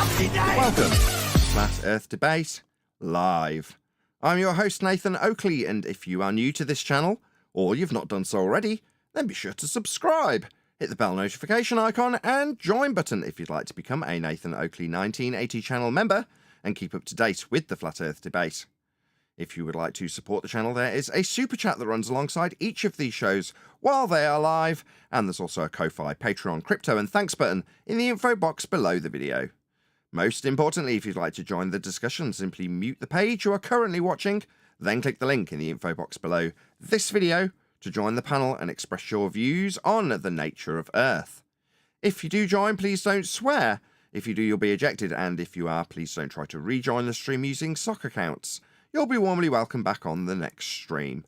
Welcome to Flat Earth Debate Live. I'm your host Nathan Oakley, and if you are new to this channel, or you've not done so already, then be sure to subscribe. Hit the bell notification icon and join button if you'd like to become a Nathan Oakley 1980 channel member and keep up to date with the Flat Earth Debate. If you would like to support the channel, there is a super chat that runs alongside each of these shows while they are live, and there's also a Ko-Fi, Patreon, crypto and thanks button in the info box below the video. Most importantly, if you'd like to join the discussion, simply mute the page you are currently watching, then click the link in the info box below this video to join the panel and express your views on the nature of Earth. If you do join, please don't swear. If you do, you'll be ejected, and if you are, please don't try to rejoin the stream using sock accounts. You'll be warmly welcome back on the next stream.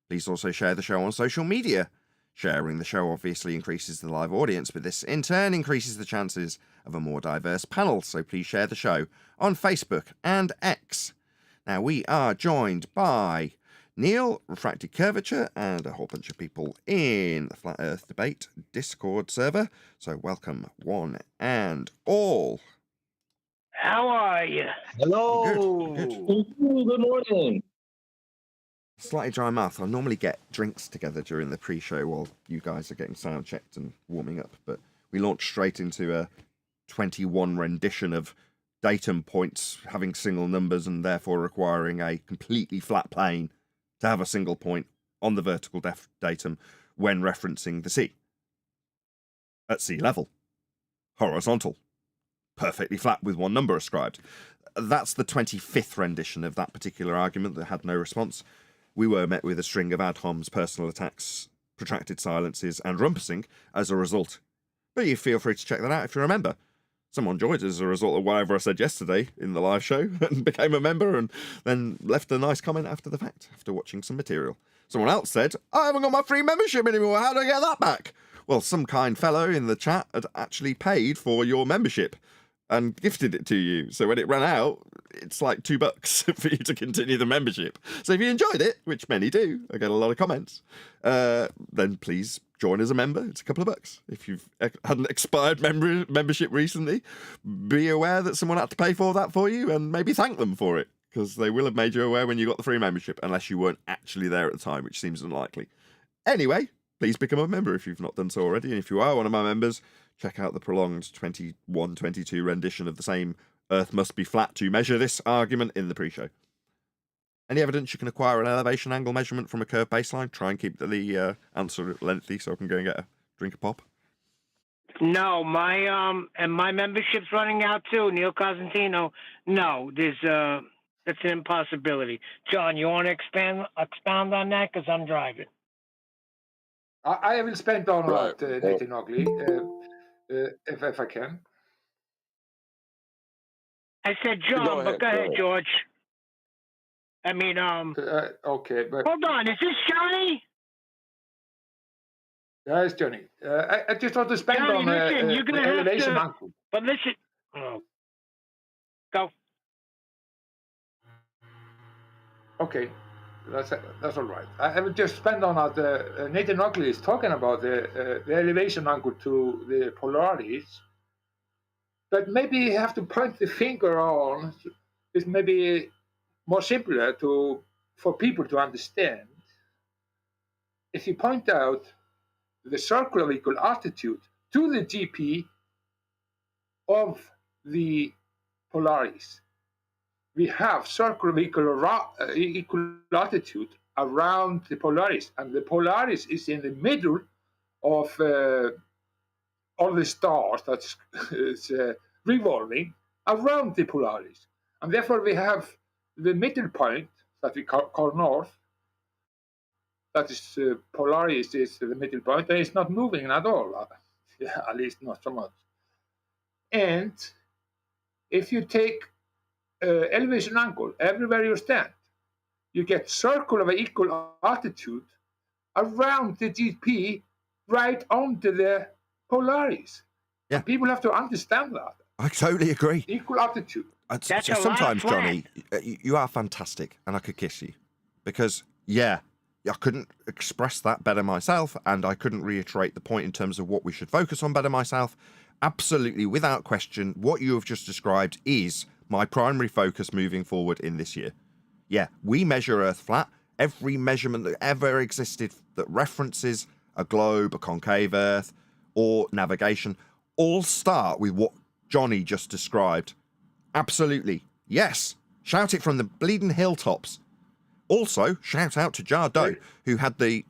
Please also share the show on social media. Sharing the show obviously increases the live audience, but this in turn increases the chances of a more diverse panel, so please share the show on Facebook and X. Now, we are joined by Neil, Refracted Curvature, and a whole bunch of people in the Flat Earth Debate Discord server, so welcome one and all. How are you? Hello. Good. Good morning. Slightly dry mouth. I normally get drinks together during the pre-show while you guys are getting sound checked and warming up, but we launched straight into a 21 rendition of datum points having single numbers and therefore requiring a completely flat plane to have a single point on the vertical datum when referencing the sea. At sea level. Horizontal. Perfectly flat with one number ascribed. That's the 25th rendition of that particular argument that had no response. We were met with a string of ad homs, personal attacks, protracted silences, and rumpusing as a result. But you feel free to check that out if you remember. Someone joined as a result of whatever I said yesterday in the live show and became a member and then left a nice comment after the fact, after watching some material. Someone else said, I haven't got my free membership anymore, how do I get that back? Well, some kind fellow in the chat had actually paid for your membership and gifted it to you. So when it ran out, it's like $2 for you to continue the membership. So if you enjoyed it, which many do, I get a lot of comments, then please join as a member. It's a couple of bucks. If you've had an expired membership recently, be aware that someone had to pay for that for you and maybe thank them for it, because they will have made you aware when you got the free membership, unless you weren't actually there at the time, which seems unlikely. Anyway, please become a member if you've not done so already. And if you are one of my members, check out the prolonged 21-22 rendition of the same Earth must be flat to measure this argument in the pre-show. Any evidence you can acquire an elevation angle measurement from a curved baseline? Try and keep the answer lengthy so I can go and get a drink of pop. No, and my membership's running out too, Neil Cosentino. No, that's an impossibility. John, you want to expound on that? Because I'm driving. I will spend on that, Nathan Oakley, if I can. I said John, but go ahead, George. I mean, okay, but hold on, is this Johnny? Yeah, it's Johnny. I just want to spend Johnny, on listen, you're gonna have elevation to, angle. But listen, go. Okay, that's all right. I will just spend on that. Nathan Oakley is talking about the elevation angle to the polarities, but maybe you have to point the finger on. It's maybe more simpler for people to understand. If you point out the circle of equal altitude to the GP of the polarities, we have circle of equal altitude around the polarities, and the polarities is in the middle of all the stars that's revolving around the polarities, and therefore we have the middle point that we call north. That is Polaris is the middle point, and it's not moving at all, at least not so much. And if you take elevation angle everywhere you stand, you get circle of equal altitude around the GP right onto the Polaris. Yeah. And people have to understand that. I totally agree. Equal altitude. Sometimes, Johnny, you are fantastic, and I could kiss you. Because, yeah, I couldn't express that better myself, and I couldn't reiterate the point in terms of what we should focus on better myself. absolutely, without question, what you have just described is my primary focus moving forward in this year. Yeah, we measure Earth flat. Every measurement that ever existed that references a globe, a concave Earth, or navigation, all start with what Johnny just described. Absolutely. Yes. Shout it from the bleeding hilltops. Also, shout out to Jardot, who had the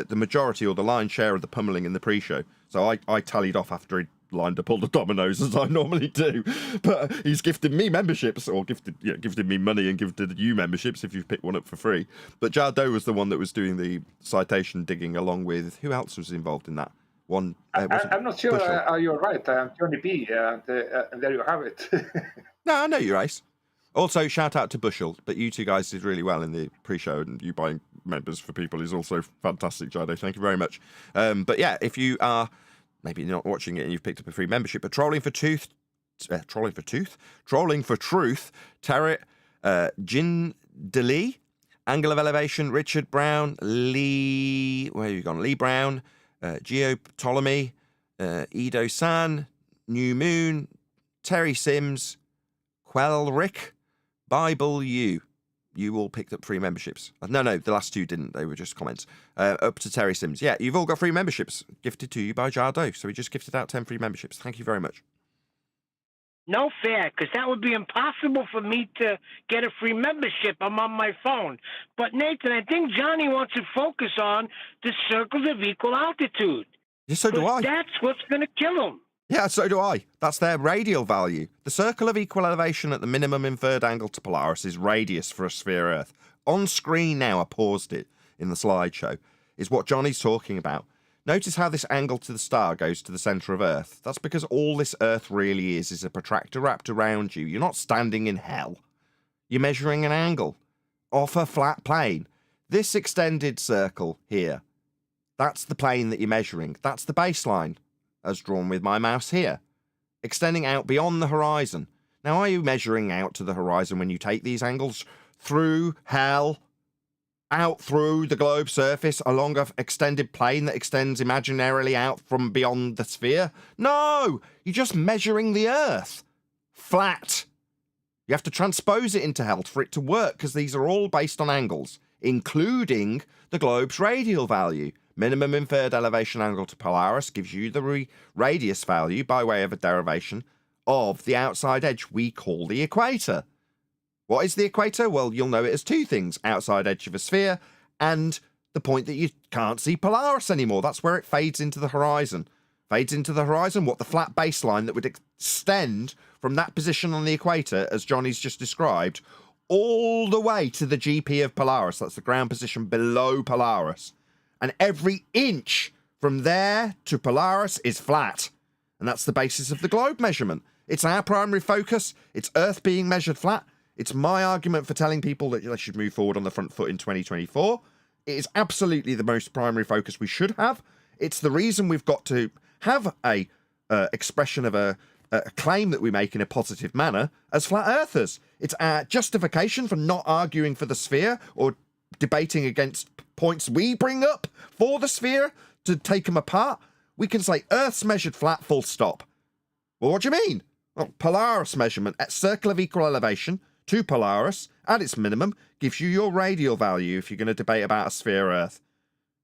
majority or the lion's share of the pummeling in the pre-show. So I tallied off after he'd lined up all the dominoes as I normally do. But he's gifted me memberships, or gifted me money and gifted you memberships if you've picked one up for free. But Jardot was the one that was doing the citation digging along with, who else was involved in that? One. I'm not sure you're right. I'm Johnny B, and there you have it. No, I know you're ace. Also, shout out to Bushel, but you two guys did really well in the pre-show, and you buying members for people is also fantastic, Jado. Thank you very much. But yeah, if you are maybe not watching it and you've picked up a free membership, but Trolling for Truth, Tarot, Jin DeLee, Angle of Elevation, Richard Brown, Lee, where have you gone? Lee Brown, Geo Ptolemy, Edo San, New Moon, Terry Sims, Quelrick, Bible You all picked up free memberships. No, the last two didn't. They were just comments. Up to Terry Sims. Yeah, you've all got free memberships gifted to you by Jardot. So we just gifted out 10 free memberships. Thank you very much. No fair, because that would be impossible for me to get a free membership. I'm on my phone. But Nathan, I think Johnny wants to focus on the circles of equal altitude. Yeah, so do I. That's what's going to kill him. Yeah, so do I. That's their radial value. The circle of equal elevation at the minimum inferred angle to Polaris is radius for a sphere Earth. On screen now, I paused it in the slideshow, is what Johnny's talking about. Notice how this angle to the star goes to the centre of Earth. That's because all this Earth really is a protractor wrapped around you. You're not standing in hell. You're measuring an angle off a flat plane. This extended circle here, that's the plane that you're measuring. That's the baseline, as drawn with my mouse here, extending out beyond the horizon. Now, are you measuring out to the horizon when you take these angles? Through hell, out through the globe surface, along an extended plane that extends imaginarily out from beyond the sphere? No! You're just measuring the Earth. Flat. You have to transpose it into hell for it to work, because these are all based on angles, including the globe's radial value. Minimum inferred elevation angle to Polaris gives you the radius value by way of a derivation of the outside edge we call the equator. What is the equator? Well, you'll know it as two things: outside edge of a sphere and the point that you can't see Polaris anymore. That's where it fades into the horizon. Fades into the horizon, what? The flat baseline that would extend from that position on the equator, as Johnny's just described, all the way to the GP of Polaris. That's the ground position below Polaris. And every inch from there to Polaris is flat. And that's the basis of the globe measurement. It's our primary focus. It's Earth being measured flat. It's my argument for telling people that they should move forward on the front foot in 2024. It is absolutely the most primary focus we should have. It's the reason we've got to have a expression of a claim that we make in a positive manner as flat earthers. It's our justification for not arguing for the sphere or debating against points we bring up for the sphere to take them apart. We can say Earth's measured flat, full stop. Well, what do you mean? Well, Polaris measurement at circle of equal elevation to Polaris at its minimum gives you your radial value if you're going to debate about a sphere Earth.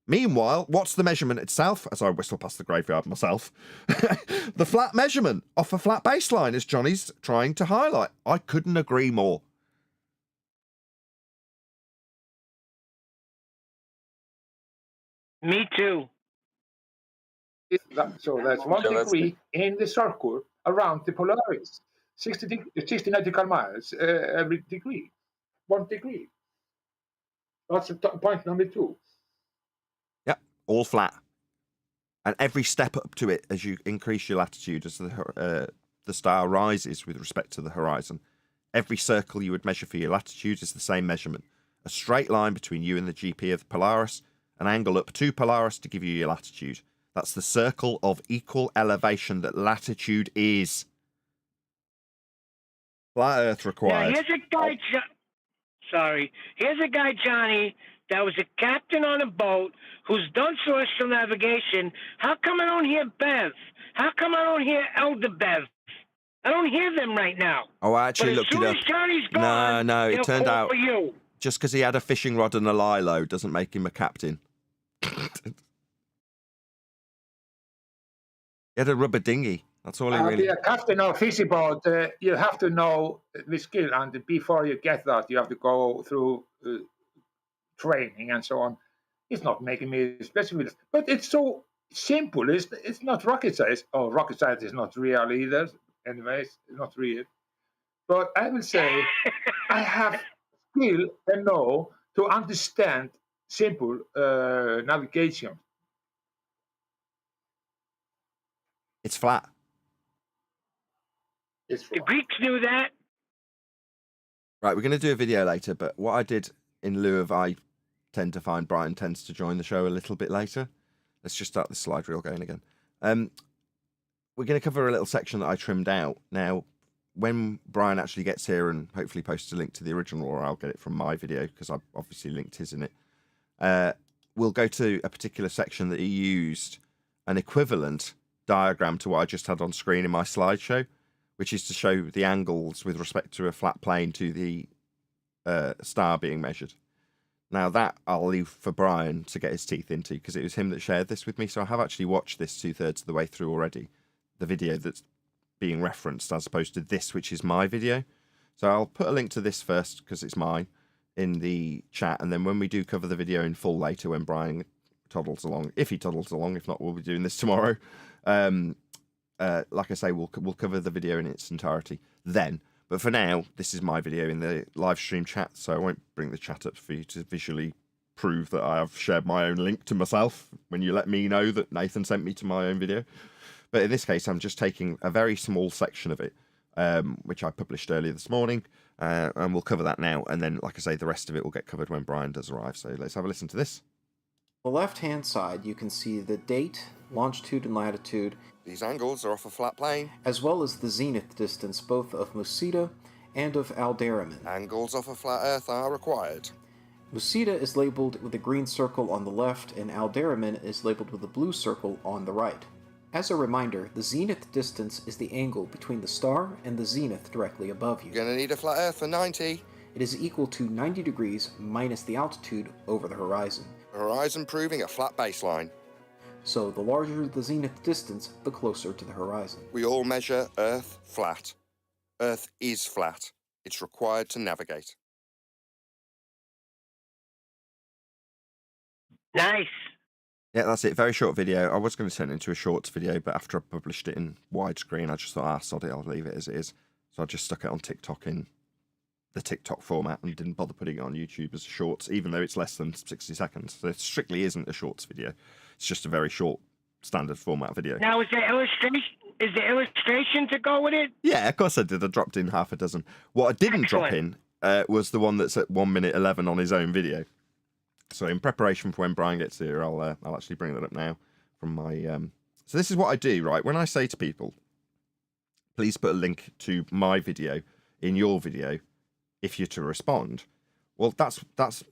Meanwhile, what's the measurement itself? As I whistle past the graveyard myself. The flat measurement off a flat baseline, as Johnny's trying to highlight. I couldn't agree more. Me too. So that's 1 degree in the circle around the Polaris. 60 nautical miles every degree. 1 degree. That's point number 2. Yep, all flat. And every step up to it as you increase your latitude, as the star rises with respect to the horizon, every circle you would measure for your latitude is the same measurement. A straight line between you and the GP of Polaris, an angle up to Polaris to give you your latitude. That's the circle of equal elevation that latitude is. Flat Earth required. Now, here's a guy, Johnny, that was a captain on a boat who's done celestial navigation. How come I don't hear Bev How come I don't hear Elderbev? I don't hear them right now. Oh, I actually But looked as soon it up. as Johnny's gone, No, it they'll turned call out for you. just because he had a fishing rod and a lilo doesn't make him a captain. He had a rubber dinghy. That's all he To really. be a captain of fishing boat, you have to know the skill, and before you get that, you have to go through training and so on. It's not making me a specialist, but it's so simple. It's not rocket science. Oh, rocket science is not real either. Anyways, it's not real. But I will say I have skill and know to understand simple navigation. It's flat. It's The Greeks knew that. Right, we're going to do a video later, but what I did in lieu of I tend to find Brian tends to join the show a little bit later. Let's just start the slide reel going again. We're going to cover a little section that I trimmed out. Now, when Brian actually gets here and hopefully posts a link to the original, or I'll get it from my video because I've obviously linked his in it, we'll go to a particular section that he used an equivalent diagram to what I just had on screen in my slideshow, which is to show the angles with respect to a flat plane to the star being measured. Now that I'll leave for Brian to get his teeth into because it was him that shared this with me. So I have actually watched this 2/3 of the way through already, the video that's being referenced as opposed to this, which is my video. So I'll put a link to this first because it's mine in the chat. And then when we do cover the video in full later, when Brian toddles along, if he toddles along, if not, we'll be doing this tomorrow. Like I say, we'll cover the video in its entirety then. But for now, this is my video in the live stream chat, so I won't bring the chat up for you to visually prove that I have shared my own link to myself when you let me know that Nathan sent me to my own video. But in this case, I'm just taking a very small section of it, which I published earlier this morning, and we'll cover that now. And then, like I say, the rest of it will get covered when Brian does arrive. So let's have a listen to this. On the left-hand side, you can see the date, longitude and latitude. These angles are off a flat plane. As well as the zenith distance, both of Musita and of Alderman. Angles off a flat Earth are required. Musita is labeled with a green circle on the left, and Alderman is labeled with a blue circle on the right. As a reminder, the zenith distance is the angle between the star and the zenith directly above you. You're going to need a flat Earth for 90. It is equal to 90 degrees minus the altitude over the horizon. Horizon proving a flat baseline. So the larger the zenith distance, the closer to the horizon. We all measure Earth flat. Earth is flat. It's required to navigate. Nice. Yeah, that's it. Very short video. I was going to turn it into a shorts video, but after I published it in widescreen, I just thought, sod it, I'll leave it as it is. So I just stuck it on TikTok in the TikTok format and didn't bother putting it on YouTube as shorts, even though it's less than 60 seconds. So it strictly isn't a shorts video. It's just a very short standard format video. Now, is there illustration to go with it? Yeah, of course I did. I dropped in half a dozen. What I didn't drop in was the one that's at 1 minute 11 on his own video. So in preparation for when Brian gets here, I'll actually bring that up now from my... So this is what I do, right? When I say to people, please put a link to my video in your video if you're to respond. Well,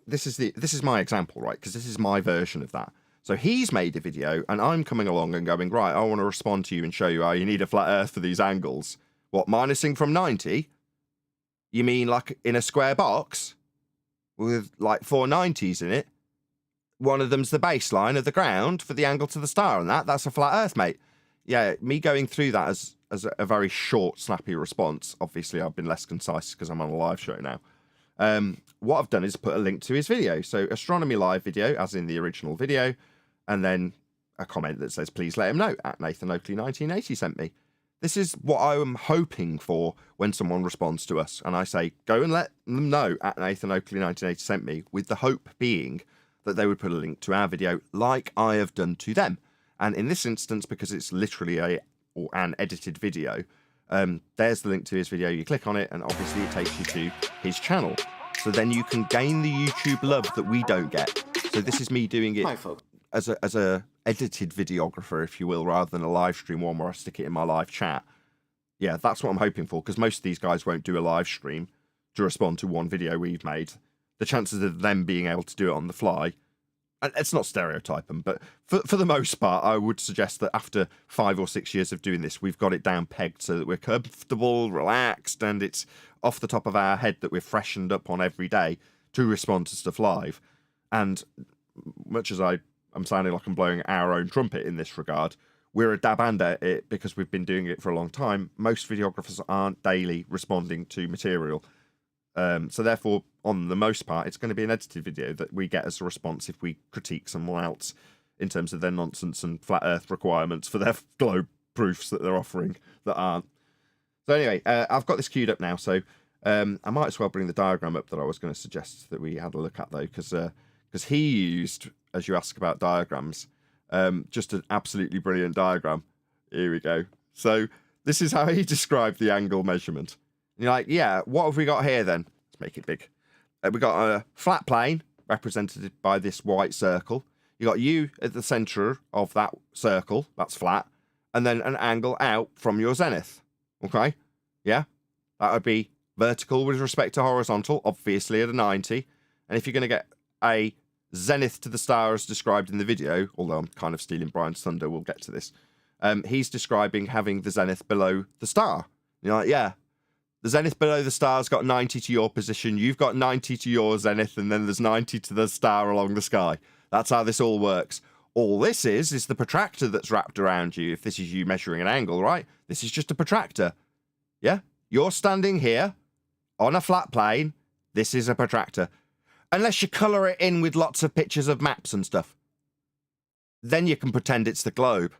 this is my example, right? Because this is my version of that. So he's made a video, and I'm coming along and going, right, I want to respond to you and show you how you need a flat Earth for these angles. What, minusing from 90? You mean like in a square box with like 4 90s in it? One of them's the baseline of the ground for the angle to the star, and that's a flat Earth, mate. Yeah, me going through that as a very short, snappy response. Obviously, I've been less concise because I'm on a live show now. What I've done is put a link to his video. So Astronomy live video, as in the original video, and then a comment that says, please let him know, at Nathan Oakley 1980 sent me. This is what I am hoping for when someone responds to us. And I say, go and let them know, at Nathan Oakley 1980 sent me, with the hope being that they would put a link to our video like I have done to them. And in this instance, because it's literally an edited video, there's the link to his video. You click on it, and obviously it takes you to his channel. So then you can gain the YouTube love that we don't get. So this is me doing it as a edited videographer, if you will, rather than a live stream one where I stick it in my live chat. Yeah, that's what I'm hoping for, because most of these guys won't do a live stream to respond to one video we've made. The chances of them being able to do it on the fly and let's not stereotype them, but for the most part, I would suggest that after 5 or 6 years of doing this, we've got it down pegged so that we're comfortable, relaxed, and it's off the top of our head that we're freshened up on every day to respond to stuff live. And much as I'm sounding like I'm blowing our own trumpet in this regard, we're a dab hand at it because we've been doing it for a long time. Most videographers aren't daily responding to material. So therefore, on the most part, it's going to be an edited video that we get as a response if we critique someone else in terms of their nonsense and flat earth requirements for their globe proofs that they're offering that aren't. So anyway, I've got this queued up now, so I might as well bring the diagram up that I was going to suggest that we had a look at, though, because he used, as you ask about diagrams, just an absolutely brilliant diagram. Here we go. So this is how he described the angle measurement. And you're like, yeah, what have we got here then? Let's make it big. We got a flat plane represented by this white circle. You got you at the center of that circle, that's flat, and then an angle out from your zenith. Okay? Yeah? That would be vertical with respect to horizontal, obviously at a 90. And if you're going to get a zenith to the star as described in the video, although I'm kind of stealing Brian's thunder, we'll get to this. He's describing having the zenith below the star. You're like, yeah, the zenith below the star's got 90 to your position, you've got 90 to your zenith, and then there's 90 to the star along the sky. That's how this all works. All this is the protractor that's wrapped around you, if this is you measuring an angle, right? This is just a protractor. Yeah? You're standing here on a flat plane. This is a protractor. Unless you colour it in with lots of pictures of maps and stuff. Then you can pretend it's the globe.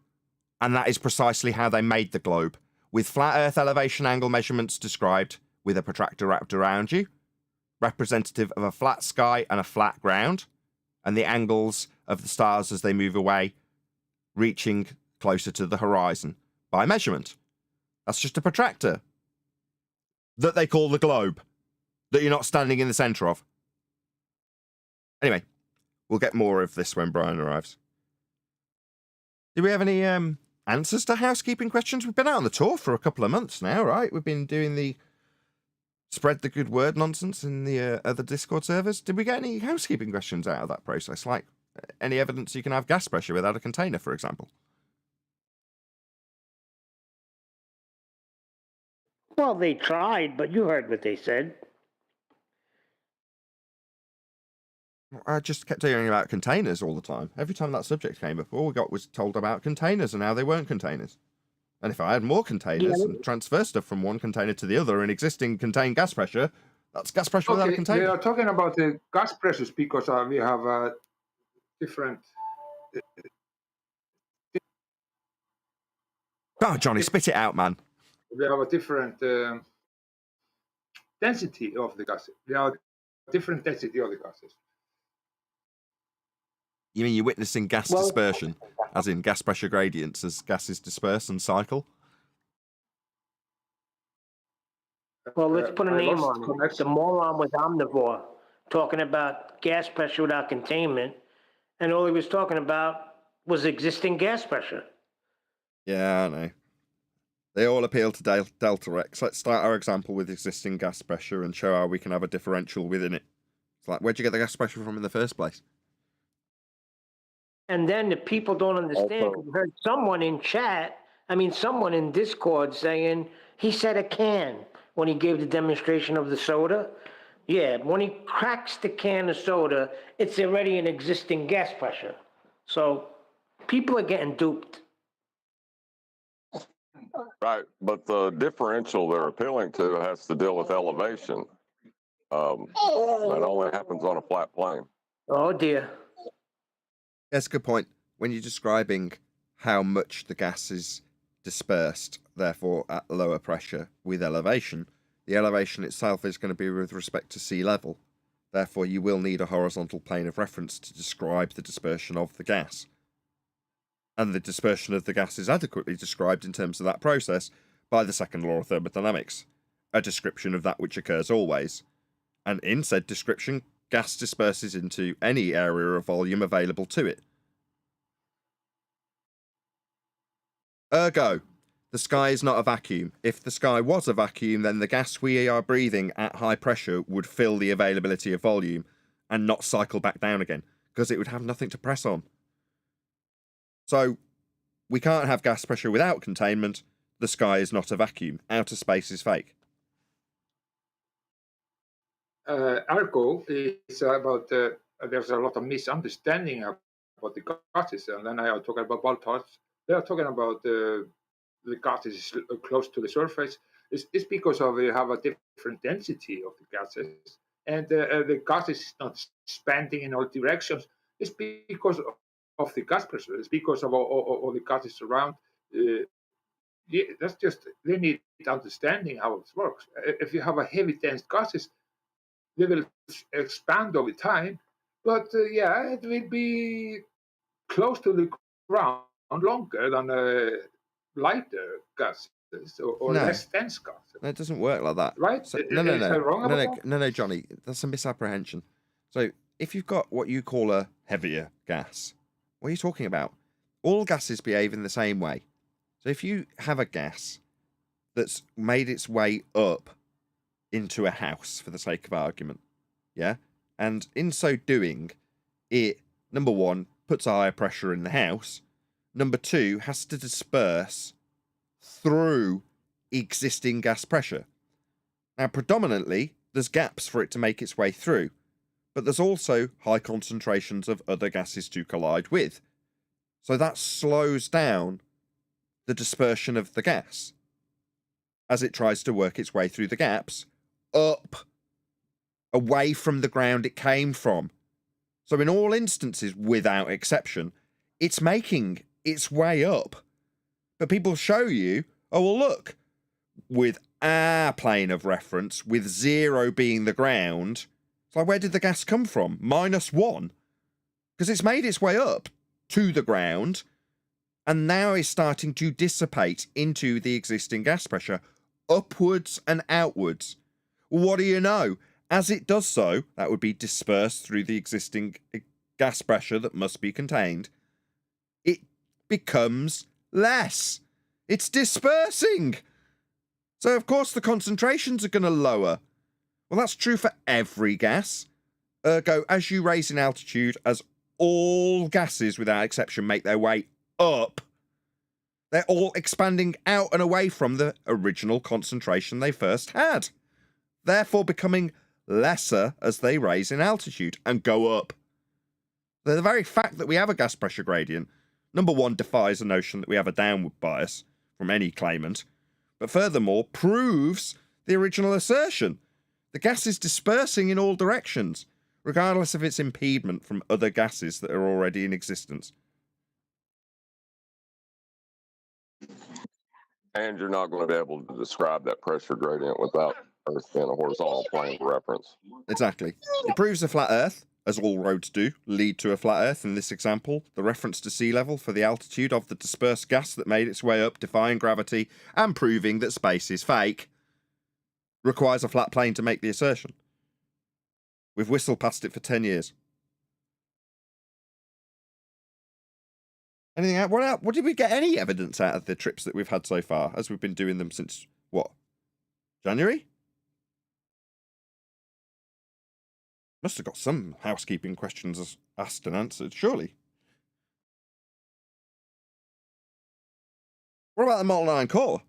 And that is precisely how they made the globe. With flat earth elevation angle measurements described with a protractor wrapped around you, representative of a flat sky and a flat ground, and the angles of the stars as they move away, reaching closer to the horizon by measurement. That's just a protractor that they call the globe, that you're not standing in the centre of. Anyway, we'll get more of this when Brian arrives. Do we have any answers to housekeeping questions? We've been out on the tour for a couple of months now, right? We've been doing the spread the good word nonsense in the other Discord servers. Did we get any housekeeping questions out of that process? Like any evidence you can have gas pressure without a container, for example? Well, they tried, but you heard what they said. I just kept hearing about containers all the time. Every time that subject came up, all we got was told about containers and how they weren't containers. And if I had more containers and transfer stuff from one container to the other in existing contained gas pressure, that's gas pressure without a container. We are talking about the gas pressures because we have different... Oh, Johnny, spit it out, man. We have a different density of the gases. We have different density of the gases. You mean you're witnessing gas dispersion, as in gas pressure gradients as gases disperse and cycle? Well, let's put a name on it. The moron was omnivore, talking about gas pressure without containment, and all he was talking about was existing gas pressure. Yeah, I know. They all appeal to delta X. Let's start our example with existing gas pressure and show how we can have a differential within it. It's like, where'd you get the gas pressure from in the first place? And then the people don't understand. We heard someone in chat, someone in Discord saying he said a can when he gave the demonstration of the soda. Yeah, when he cracks the can of soda, it's already an existing gas pressure. So people are getting duped. Right, but the differential they're appealing to has to deal with elevation. That only happens on a flat plane. Oh dear. That's a good point. When you're describing how much the gas is dispersed, therefore at lower pressure with elevation, the elevation itself is going to be with respect to sea level. Therefore, you will need a horizontal plane of reference to describe the dispersion of the gas. And the dispersion of the gas is adequately described in terms of that process by the second law of thermodynamics, a description of that which occurs always. And in said description, gas disperses into any area of volume available to it. Ergo, the sky is not a vacuum. If the sky was a vacuum, then the gas we are breathing at high pressure would fill the availability of volume and not cycle back down again, because it would have nothing to press on. So we can't have gas pressure without containment. The sky is not a vacuum. Outer space is fake. Ergo is about there's a lot of misunderstanding about the gases, and then I are talking about voltage. They are talking about the gases close to the surface. It's because of you have a different density of the gases, and the gas is not expanding in all directions. It's because of the gas pressure. It's because of all the gases around. That's just they need understanding how it works. If you have a heavy dense gases, they will expand over time, but yeah, it will be close to the ground longer than lighter gases or No. less dense gases. No, it doesn't work like that. Right? So, Is I wrong about that? no, Johnny, that's a misapprehension. So if you've got what you call a heavier gas, what are you talking about? All gases behave in the same way. So if you have a gas that's made its way up into a house, for the sake of argument, yeah, and in so doing, it, number one, puts a higher pressure in the house, number two, has to disperse through existing gas pressure. Now, predominantly, there's gaps for it to make its way through, but there's also high concentrations of other gases to collide with. So that slows down the dispersion of the gas as it tries to work its way through the gaps up, away from the ground it came from. So in all instances, without exception, it's making its way up. But people show you, oh, well, look, with our plane of reference, with 0 being the ground, it's like, where did the gas come from? -1. Because it's made its way up to the ground, and now is starting to dissipate into the existing gas pressure, upwards and outwards. What do you know? As it does so, that would be dispersed through the existing gas pressure that must be contained. It becomes less. It's dispersing. So, of course, the concentrations are going to lower. Well, that's true for every gas. Ergo, as you raise in altitude, as all gases, without exception, make their way up, they're all expanding out and away from the original concentration they first had, therefore becoming lesser as they raise in altitude and go up. The very fact that we have a gas pressure gradient, number one, defies the notion that we have a downward bias from any claimant, but furthermore proves the original assertion. The gas is dispersing in all directions, regardless of its impediment from other gases that are already in existence. And you're not going to be able to describe that pressure gradient without Earth being a horizontal plane of reference. Exactly. It proves a flat Earth, as all roads do, lead to a flat Earth. In this example, the reference to sea level for the altitude of the dispersed gas that made its way up, defying gravity, and proving that space is fake, requires a flat plane to make the assertion. We've whistled past it for 10 years. Anything out? What did we get any evidence out of the trips that we've had so far, as we've been doing them since, what, January? Must have got some housekeeping questions asked and answered, surely. What about the molten iron core?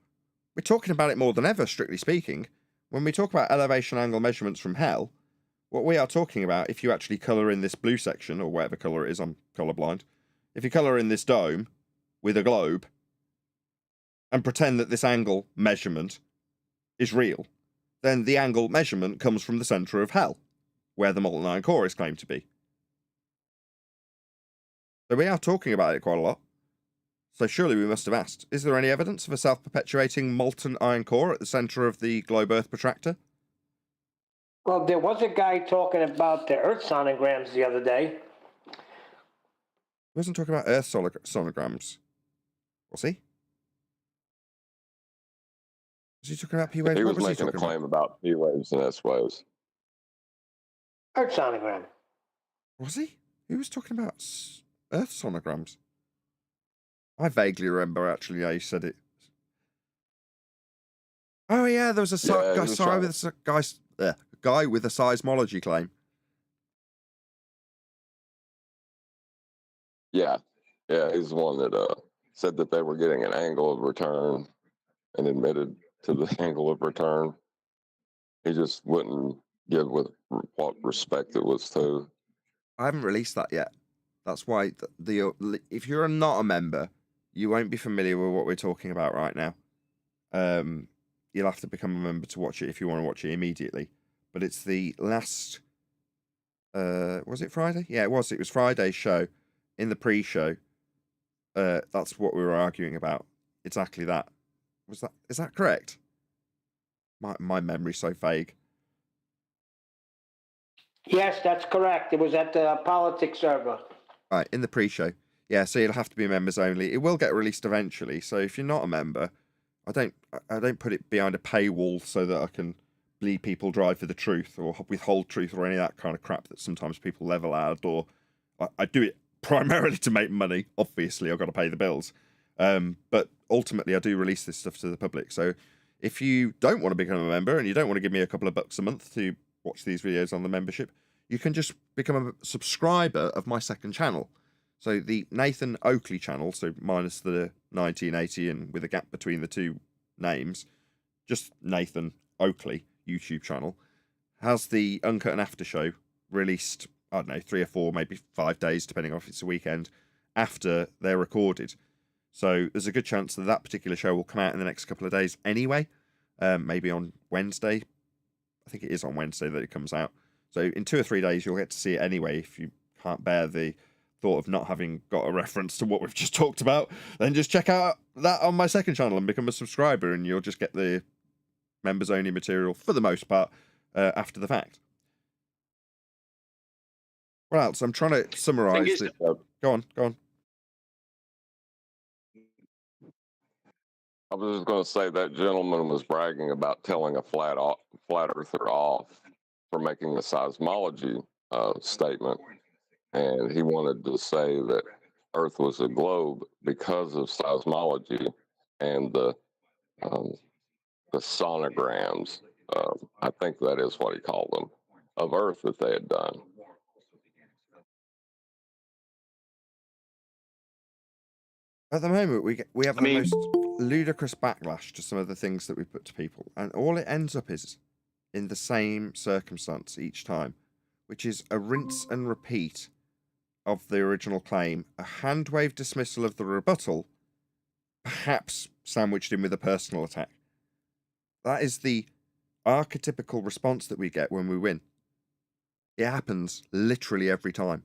We're talking about it more than ever, strictly speaking. When we talk about elevation angle measurements from hell, what we are talking about, if you actually colour in this blue section, or whatever colour it is, I'm colourblind, if you colour in this dome with a globe and pretend that this angle measurement is real, then the angle measurement comes from the centre of hell, where the molten iron core is claimed to be. So we are talking about it quite a lot. So surely we must have asked, is there any evidence of a self-perpetuating molten iron core at the centre of the globe Earth protractor? Well, there was a guy talking about the Earth sonograms the other day. He wasn't talking about Earth sonograms. Was he? Was he talking about P waves? He What was was he making a talking about? claim about P waves and S waves. Earth sonogram. Was he? Who was talking about Earth sonograms? I vaguely remember actually how you said it. Oh yeah, there was a guy with a seismology claim. Yeah, yeah, he's the one that said that they were getting an angle of return and admitted to the angle of return. He just wouldn't give with what respect it was to. I haven't released that yet. That's why if you're not a member, you won't be familiar with what we're talking about right now. You'll have to become a member to watch it if you want to watch it immediately. But it's the last. Was it Friday? Yeah, it was. It was Friday's show. In the pre-show, that's what we were arguing about. Exactly that. Is that correct? My memory's so vague. Yes, that's correct. It was at the politics server. Right, in the pre-show. Yeah, so you'll have to be members only. It will get released eventually. So if you're not a member, I don't put it behind a paywall so that I can bleed people dry for the truth or withhold truth or any of that kind of crap that sometimes people level out. Or I do it primarily to make money. Obviously, I've got to pay the bills. But ultimately, I do release this stuff to the public. So if you don't want to become a member and you don't want to give me a couple of bucks a month to watch these videos on the membership, you can just become a subscriber of my second channel. So the Nathan Oakley channel, so minus the 1980 and with a gap between the two names, just Nathan Oakley YouTube channel, has the Uncut and After show released, I don't know, 3 or 4, maybe 5 days, depending on if it's a weekend, after they're recorded. So there's a good chance that that particular show will come out in the next couple of days anyway, maybe on Wednesday. I think it is on Wednesday that it comes out. So in 2 or 3 days, you'll get to see it anyway. If you can't bear the thought of not having got a reference to what we've just talked about, then just check out that on my second channel and become a subscriber, and you'll just get the members only material for the most part after the fact. What else? I'm trying to summarize it. Go on. I was just going to say that gentleman was bragging about telling a flat earther off for making a seismology statement, and he wanted to say that Earth was a globe because of seismology and the sonograms. I think that is what he called them, of Earth that they had done. At the moment, we have the most ludicrous backlash to some of the things that we put to people, and all it ends up is in the same circumstance each time, which is a rinse and repeat of the original claim, a hand-wave dismissal of the rebuttal, perhaps sandwiched in with a personal attack. That is the archetypical response that we get when we win. It happens literally every time.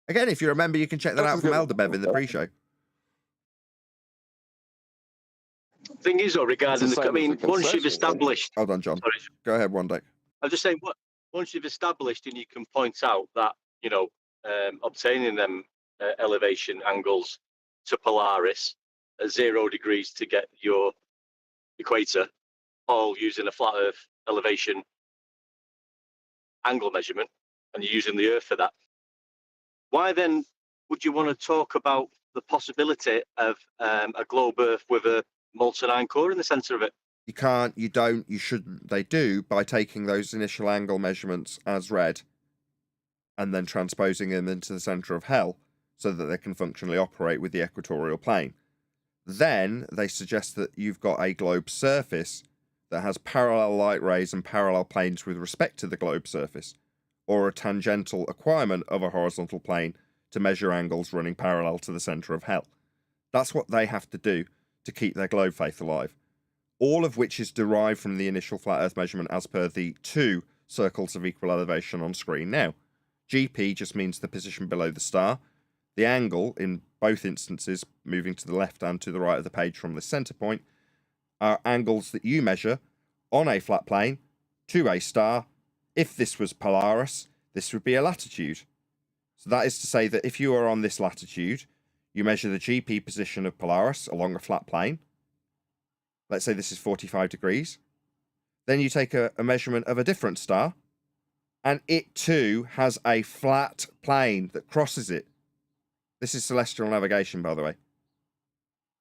Again, if you remember, you can check that out from Elderbev in the pre-show. Thing is, though, regarding once you've established... Hold on, John. Sorry. Go ahead, one day. I'm just saying, once you've established and you can point out that, obtaining them elevation angles to Polaris at 0 degrees to get your equator, all using a flat Earth elevation angle measurement, and you're using the Earth for that, why then would you want to talk about the possibility of a globe Earth with a molten iron core in the center of it? You can't, you don't, you shouldn't. They do by taking those initial angle measurements as read and then transposing them into the center of hell so that they can functionally operate with the equatorial plane. Then they suggest that you've got a globe surface that has parallel light rays and parallel planes with respect to the globe surface, or a tangential acquirement of a horizontal plane to measure angles running parallel to the center of hell. That's what they have to do to keep their globe faith alive. All of which is derived from the initial flat Earth measurement as per the 2 circles of equal elevation on screen now. GP just means the position below the star. The angle, in both instances, moving to the left and to the right of the page from the center point, are angles that you measure on a flat plane to a star. If this was Polaris, this would be a latitude. So that is to say that if you are on this latitude, you measure the GP position of Polaris along a flat plane. Let's say this is 45 degrees. Then you take a measurement of a different star, and it too has a flat plane that crosses it. This is celestial navigation, by the way.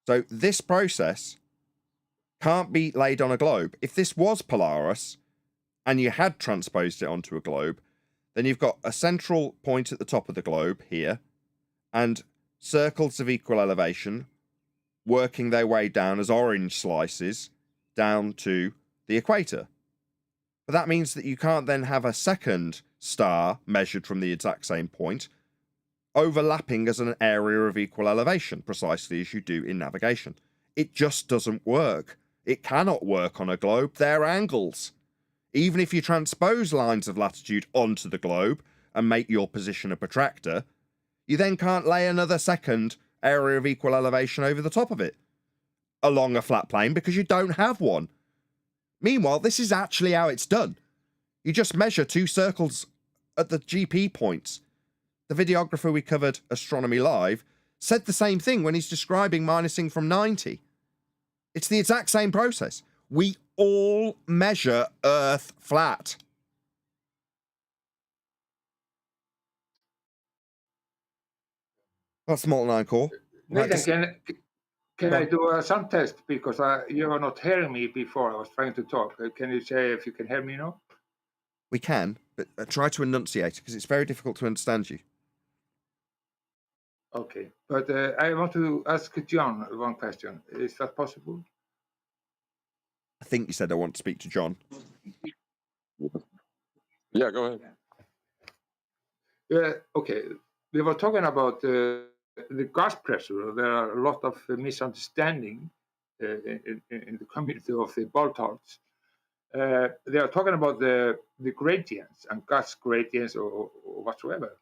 So this process can't be laid on a globe. If this was Polaris, and you had transposed it onto a globe, then you've got a central point at the top of the globe here, and circles of equal elevation working their way down as orange slices down to the equator. But that means that you can't then have a second star measured from the exact same point overlapping as an area of equal elevation, precisely as you do in navigation. It just doesn't work. It cannot work on a globe. They're angles. Even if you transpose lines of latitude onto the globe and make your position a protractor, you then can't lay another second area of equal elevation over the top of it along a flat plane because you don't have one. Meanwhile, this is actually how it's done. You just measure two circles at the GP points. The videographer we covered, Astronomy Live, said the same thing when he's describing minusing from 90. It's the exact same process. We all measure Earth flat. That's the Molten Iron core. Nathan, can I do a sound test? Because you were not hearing me before. I was trying to talk. Can you say if you can hear me now? We can, but try to enunciate because it's very difficult to understand you. Okay, but I want to ask John one question. Is that possible? I think you said I want to speak to John. Yeah, go ahead. Okay, we were talking about the gas pressure. There are a lot of misunderstanding in the community of the Baltards. They are talking about the gradients and gas gradients or whatsoever.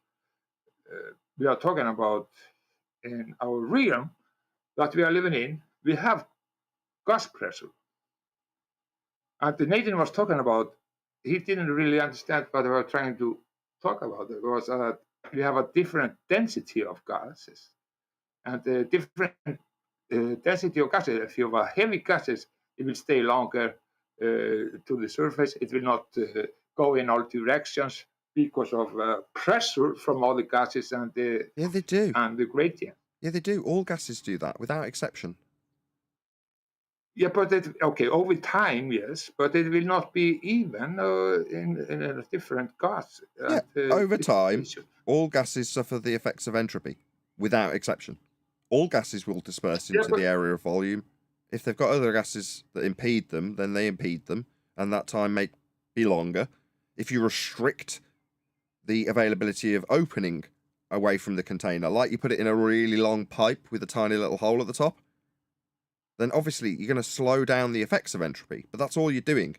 We are talking about in our realm that we are living in, we have gas pressure. And the Nathan was talking about, he didn't really understand what we were trying to talk about. It was we have a different density of gases. And the different density of gases, if you have heavy gases, it will stay longer to the surface. It will not go in all directions because of pressure from all the gases and the they do. And the gradient. Yeah, they do. All gases do that, without exception. Yeah, but over time, yes, but it will not be even in a different gas. Yeah, over time, all gases suffer the effects of entropy, without exception. All gases will disperse into the area of volume. If they've got other gases that impede them, then they impede them, and that time may be longer. If you restrict the availability of opening away from the container, like you put it in a really long pipe with a tiny little hole at the top, then obviously you're going to slow down the effects of entropy, but that's all you're doing.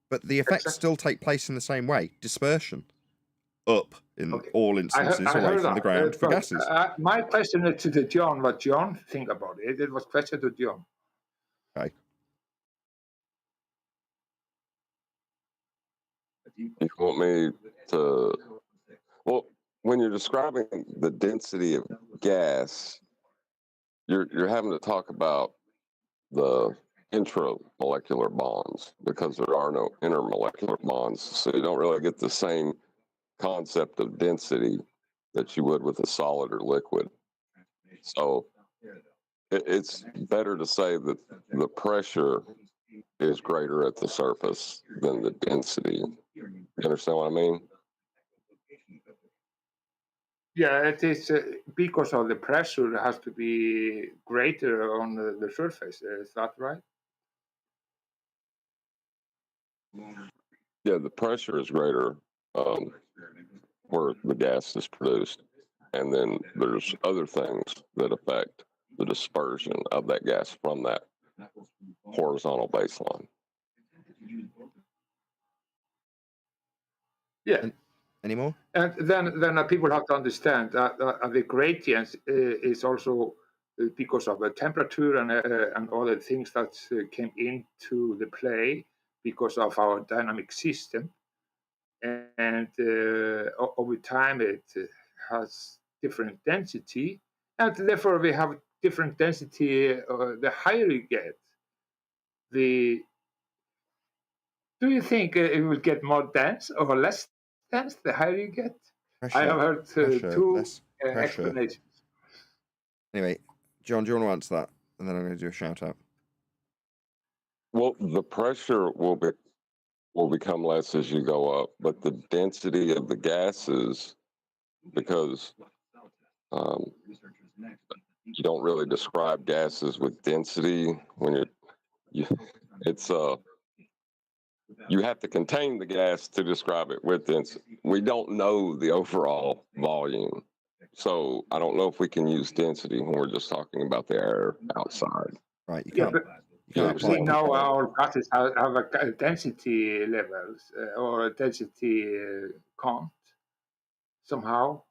But the effects still take place in the same way. Dispersion. Up in all instances away from the ground for gases. My question is to John, what John think about it. It was a question to John. Okay. You want me to... Well, when you're describing the density of gas, you're having to talk about the intramolecular bonds because there are no intermolecular bonds. So you don't really get the same concept of density that you would with a solid or liquid. So it's better to say that the pressure is greater at the surface than the density. You understand what I mean? Yeah, it is because of the pressure has to be greater on the surface. Is that right? Yeah, the pressure is greater where the gas is produced. And then there's other things that affect the dispersion of that gas from that horizontal baseline. Yeah. Any more? And then people have to understand that the gradient is also because of the temperature and other things that came into the play because of our dynamic system. And over time, it has different density. And therefore, we have different density. The higher you get, do you think it will get more dense or less dense the higher you get? Pressure, I have heard two explanations. Anyway, John, do you want to answer that? And then I'm going to do a shout out. Well, the pressure will be will become less as you go up, but the density of the gases, because you don't really describe gases with density when it's you have to contain the gas to describe it with density. We don't know the overall volume, so I don't know if we can use density when we're just talking about the air outside. Right, you Yeah, can't. but You can't Yeah, apply we know control. our gases have a density levels or a density count somehow,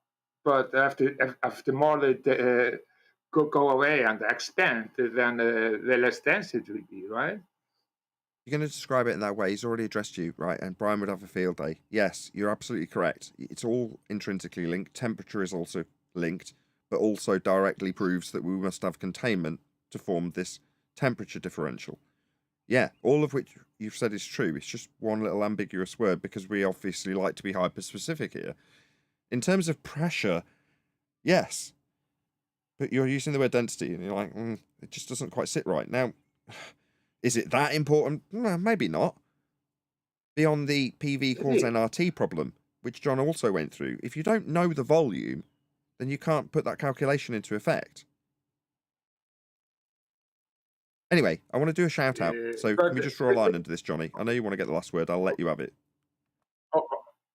but after more they go away and expand, then the less dense it will be, right? You're going to describe it in that way. He's already addressed you, right? And Brian would have a field day. Yes, you're absolutely correct. It's all intrinsically linked. Temperature is also linked, but also directly proves that we must have containment to form this temperature differential. Yeah, all of which you've said is true. It's just one little ambiguous word because we obviously like to be hyper-specific here. In terms of pressure, yes, but you're using the word density and you're like, it just doesn't quite sit right. Now, is it that important? Well, maybe not. Beyond the PV equals nRT problem, which John also went through, if you don't know the volume, then you can't put that calculation into effect. Anyway, I want to do a shout out. So can we just draw a line under this, Johnny? I know you want to get the last word. I'll let you have it. Oh,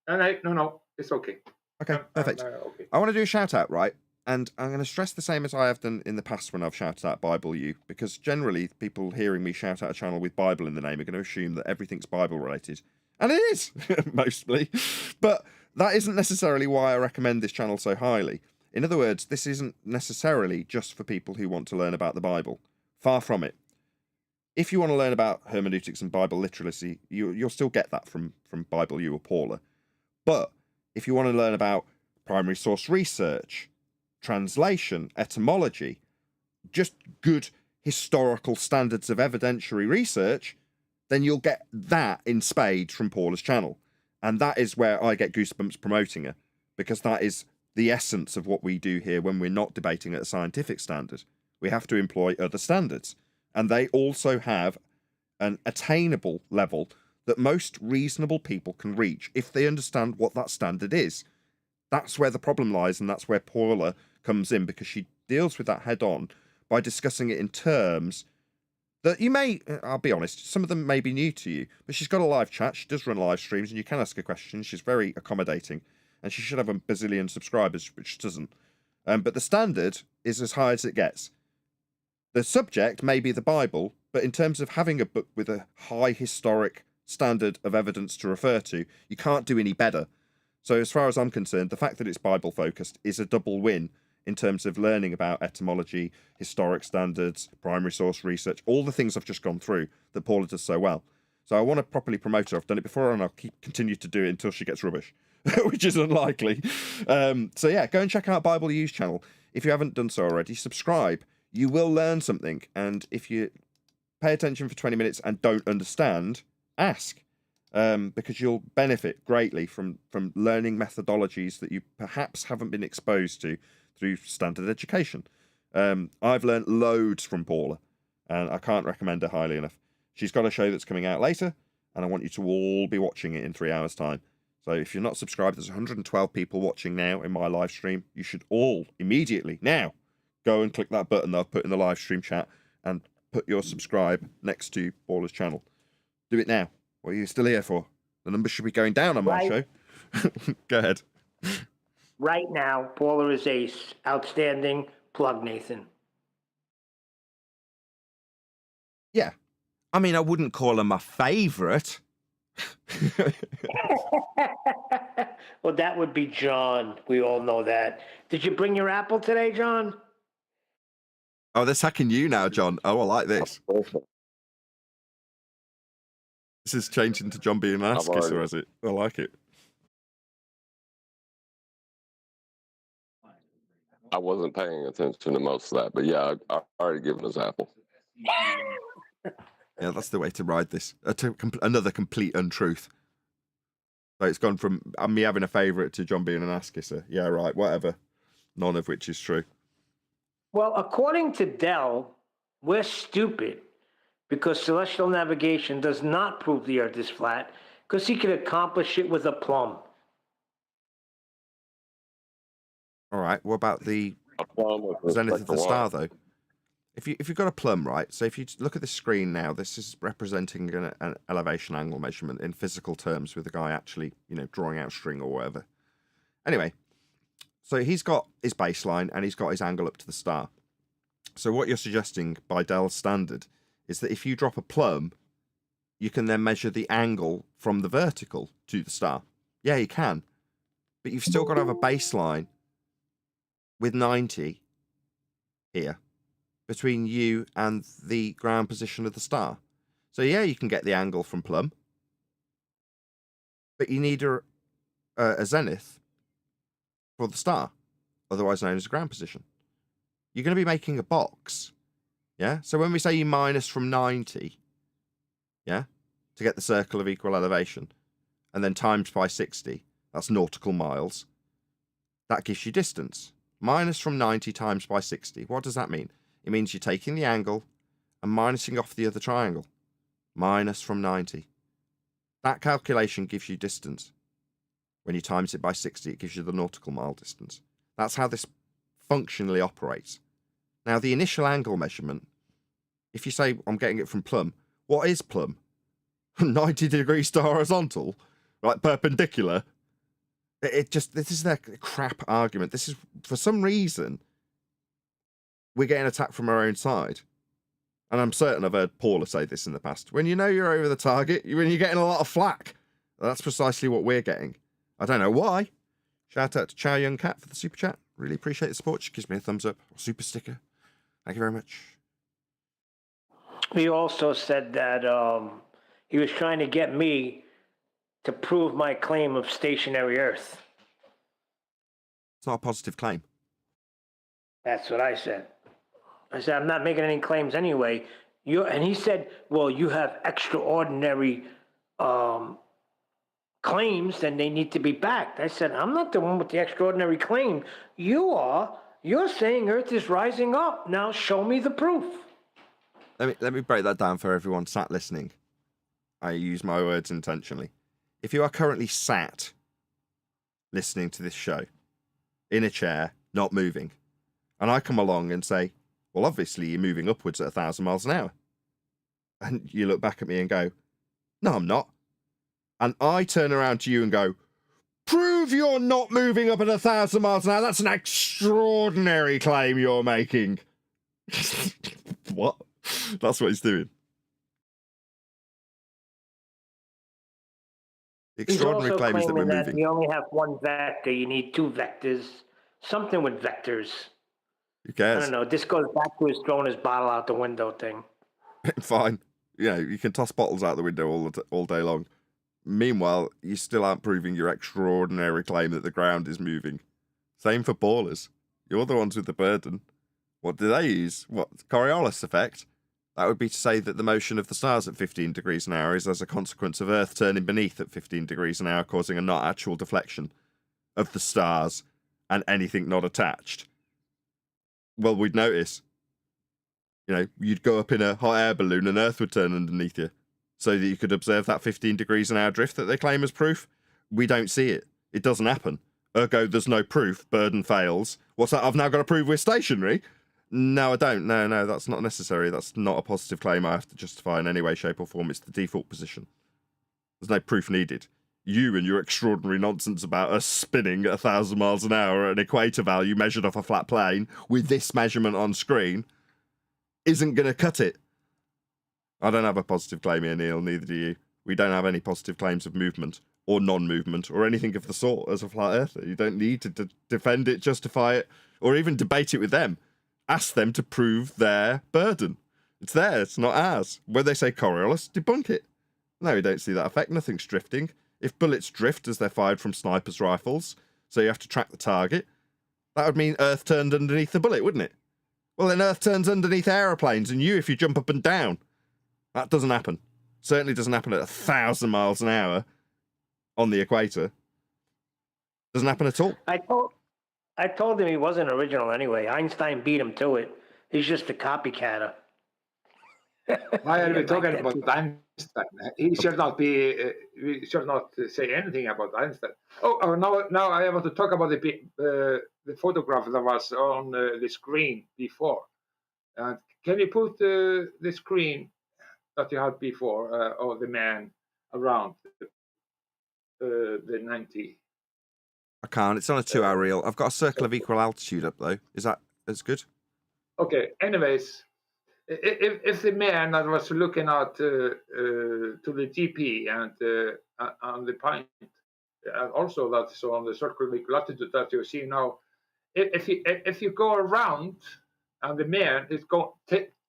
no, it's okay. Okay, perfect. Okay. I want to do a shout out, right? And I'm going to stress the same as I have done in the past when I've shouted out Bible U, because generally people hearing me shout out a channel with Bible in the name are going to assume that everything's Bible related. And it is, mostly. But that isn't necessarily why I recommend this channel so highly. In other words, this isn't necessarily just for people who want to learn about the Bible. Far from it. If you want to learn about hermeneutics and Bible literacy, you'll still get that from Bible U or Paula. But if you want to learn about primary source research, translation, etymology, just good historical standards of evidentiary research, then you'll get that in spades from Paula's channel. And that is where I get goosebumps promoting her, because that is the essence of what we do here when we're not debating at a scientific standard. We have to employ other standards. And they also have an attainable level that most reasonable people can reach if they understand what that standard is. That's where the problem lies, and that's where Paula comes in, because she deals with that head on by discussing it in terms that you may, I'll be honest, some of them may be new to you, but she's got a live chat, she does run live streams, and you can ask her questions. She's very accommodating, and she should have a bazillion subscribers, which she doesn't. But the standard is as high as it gets. The subject may be the Bible, but in terms of having a book with a high historic standard of evidence to refer to, you can't do any better. So as far as I'm concerned, the fact that it's Bible focused is a double win in terms of learning about etymology, historic standards, primary source research, all the things I've just gone through that Paula does so well. So I want to properly promote her. I've done it before and I'll continue to do it until she gets rubbish, which is unlikely. So yeah, go and check out Bible U's channel. If you haven't done so already, subscribe. You will learn something. And if you pay attention for 20 minutes and don't understand, ask. Because you'll benefit greatly from learning methodologies that you perhaps haven't been exposed to through standard education. I've learned loads from Paula, and I can't recommend her highly enough. She's got a show that's coming out later, and I want you to all be watching it in 3 hours' time. So if you're not subscribed, there's 112 people watching now in my live stream. You should all immediately now go and click that button that I've put in the live stream chat and put your subscribe next to Paula's channel. Do it now. What are you still here for? The numbers should be going down on my show. Go ahead. Right now, Paula is ace. Outstanding. Plug, Nathan. Yeah. I mean, I wouldn't call her my favourite. Well, that would be John. We all know that. Did you bring your apple today, John? Oh, they're attacking you now, John. Oh, I like this. This is changing to John being an ass kisser, has it? I like it. I wasn't paying attention to most of that, but yeah, I already given his apple. Yeah, that's the way to ride this. Another complete untruth. So it's gone from me having a favourite to John being an ass kisser. Yeah, right, whatever. None of which is true. Well, according to Dell, we're stupid because celestial navigation does not prove the Earth is flat, Because he could accomplish it with a plumb. All right. What about the A plumb with zenith respect of to the what? star, though? If you've got a plumb, right? So if you look at the screen now, this is representing an elevation angle measurement in physical terms, with the guy actually, drawing out string or whatever. Anyway, so he's got his baseline and he's got his angle up to the star. So what you're suggesting by Dell's standard is that if you drop a plumb, you can then measure the angle from the vertical to the star. Yeah, you can, but you've still got to have a baseline with 90 here between you and the ground position of the star. So yeah, you can get the angle from plumb, but you need a zenith for the star, otherwise known as ground position. You're going to be making a box, yeah? So when we say you minus from 90, yeah, to get the circle of equal elevation, and then times by 60, that's nautical miles, that gives you distance. Minus from 90 times by 60, what does that mean? It means you're taking the angle and minusing off the other triangle. Minus from 90. That calculation gives you distance. When you times it by 60, it gives you the nautical mile distance. That's how this functionally operates. Now, the initial angle measurement, if you say, I'm getting it from plumb, what is plumb? 90 degrees to horizontal? Like perpendicular? This is their crap argument. This is, for some reason, we're getting attacked from our own side. And I'm certain I've heard Paula say this in the past. When you know you're over the target, when you're getting a lot of flack. That's precisely what we're getting. I don't know why. Shout out to Chow Young Cat for the super chat. Really appreciate the support. She gives me a thumbs up. Super sticker. Thank you very much. He also said that he was trying to get me to prove my claim of stationary Earth. It's not a positive claim. That's what I said. I said, I'm not making any claims anyway. And he said, well, you have extraordinary claims, then they need to be backed. I said, I'm not the one with the extraordinary claim. You are. You're saying Earth is rising up. Now show me the proof. Let me break that down for everyone sat listening. I use my words intentionally. If you are currently sat listening to this show in a chair, not moving, and I come along and say, well, obviously you're moving upwards at 1,000 miles an hour. And you look back at me and go, no, I'm not. And I turn around to you and go, prove you're not moving up at 1,000 miles an hour. That's an extraordinary claim you're making. What? That's what he's doing. The extraordinary claim is that we're moving. You only have one vector. You need two vectors. Something with vectors. Who cares? I don't know. This goes back to his throwing his bottle out the window thing. Fine. You can toss bottles out the window all day long. Meanwhile, you still aren't proving your extraordinary claim that the ground is moving. Same for ballers. You're the ones with the burden. What do they use? What, Coriolis effect? That would be to say that the motion of the stars at 15 degrees an hour is as a consequence of Earth turning beneath at 15 degrees an hour, causing a not actual deflection of the stars and anything not attached. Well, we'd notice. You'd go up in a hot air balloon and Earth would turn underneath you so that you could observe that 15 degrees an hour drift that they claim as proof. We don't see it. It doesn't happen. Ergo, there's no proof. Burden fails. What's that? I've now got to prove we're stationary? No, I don't. No, that's not necessary. That's not a positive claim I have to justify in any way, shape or form. It's the default position. There's no proof needed. You and your extraordinary nonsense about us spinning at 1,000 miles an hour at an equator value measured off a flat plane with this measurement on screen isn't going to cut it. I don't have a positive claim here, Neil. Neither do you. We don't have any positive claims of movement or non-movement or anything of the sort as a flat earther. You don't need to defend it, justify it, or even debate it with them. Ask them to prove their burden. It's theirs, not ours. When they say Coriolis, debunk it. No, we don't see that effect. Nothing's drifting. If bullets drift as they're fired from snipers' rifles, so you have to track the target, that would mean Earth turned underneath the bullet, wouldn't it? Well, then Earth turns underneath aeroplanes and you if you jump up and down. That doesn't happen. Certainly doesn't happen at 1,000 miles an hour on the equator. Doesn't happen at all. I told him he wasn't original anyway. Einstein beat him to it. He's just a copycatter. Why are we like talking that about too. Einstein? He should not be. We should not say anything about Einstein. Now I want to talk about the photograph that was on the screen before. Can you put the screen that you had before of the man around the 90? I can't. It's on a 2-hour reel. I've got a circle of equal altitude up though. Is that as good? Okay. Anyways, if the man that was looking at to the GP and on the point, and also that's on the circle of equal altitude that you see now, if you go around and the man is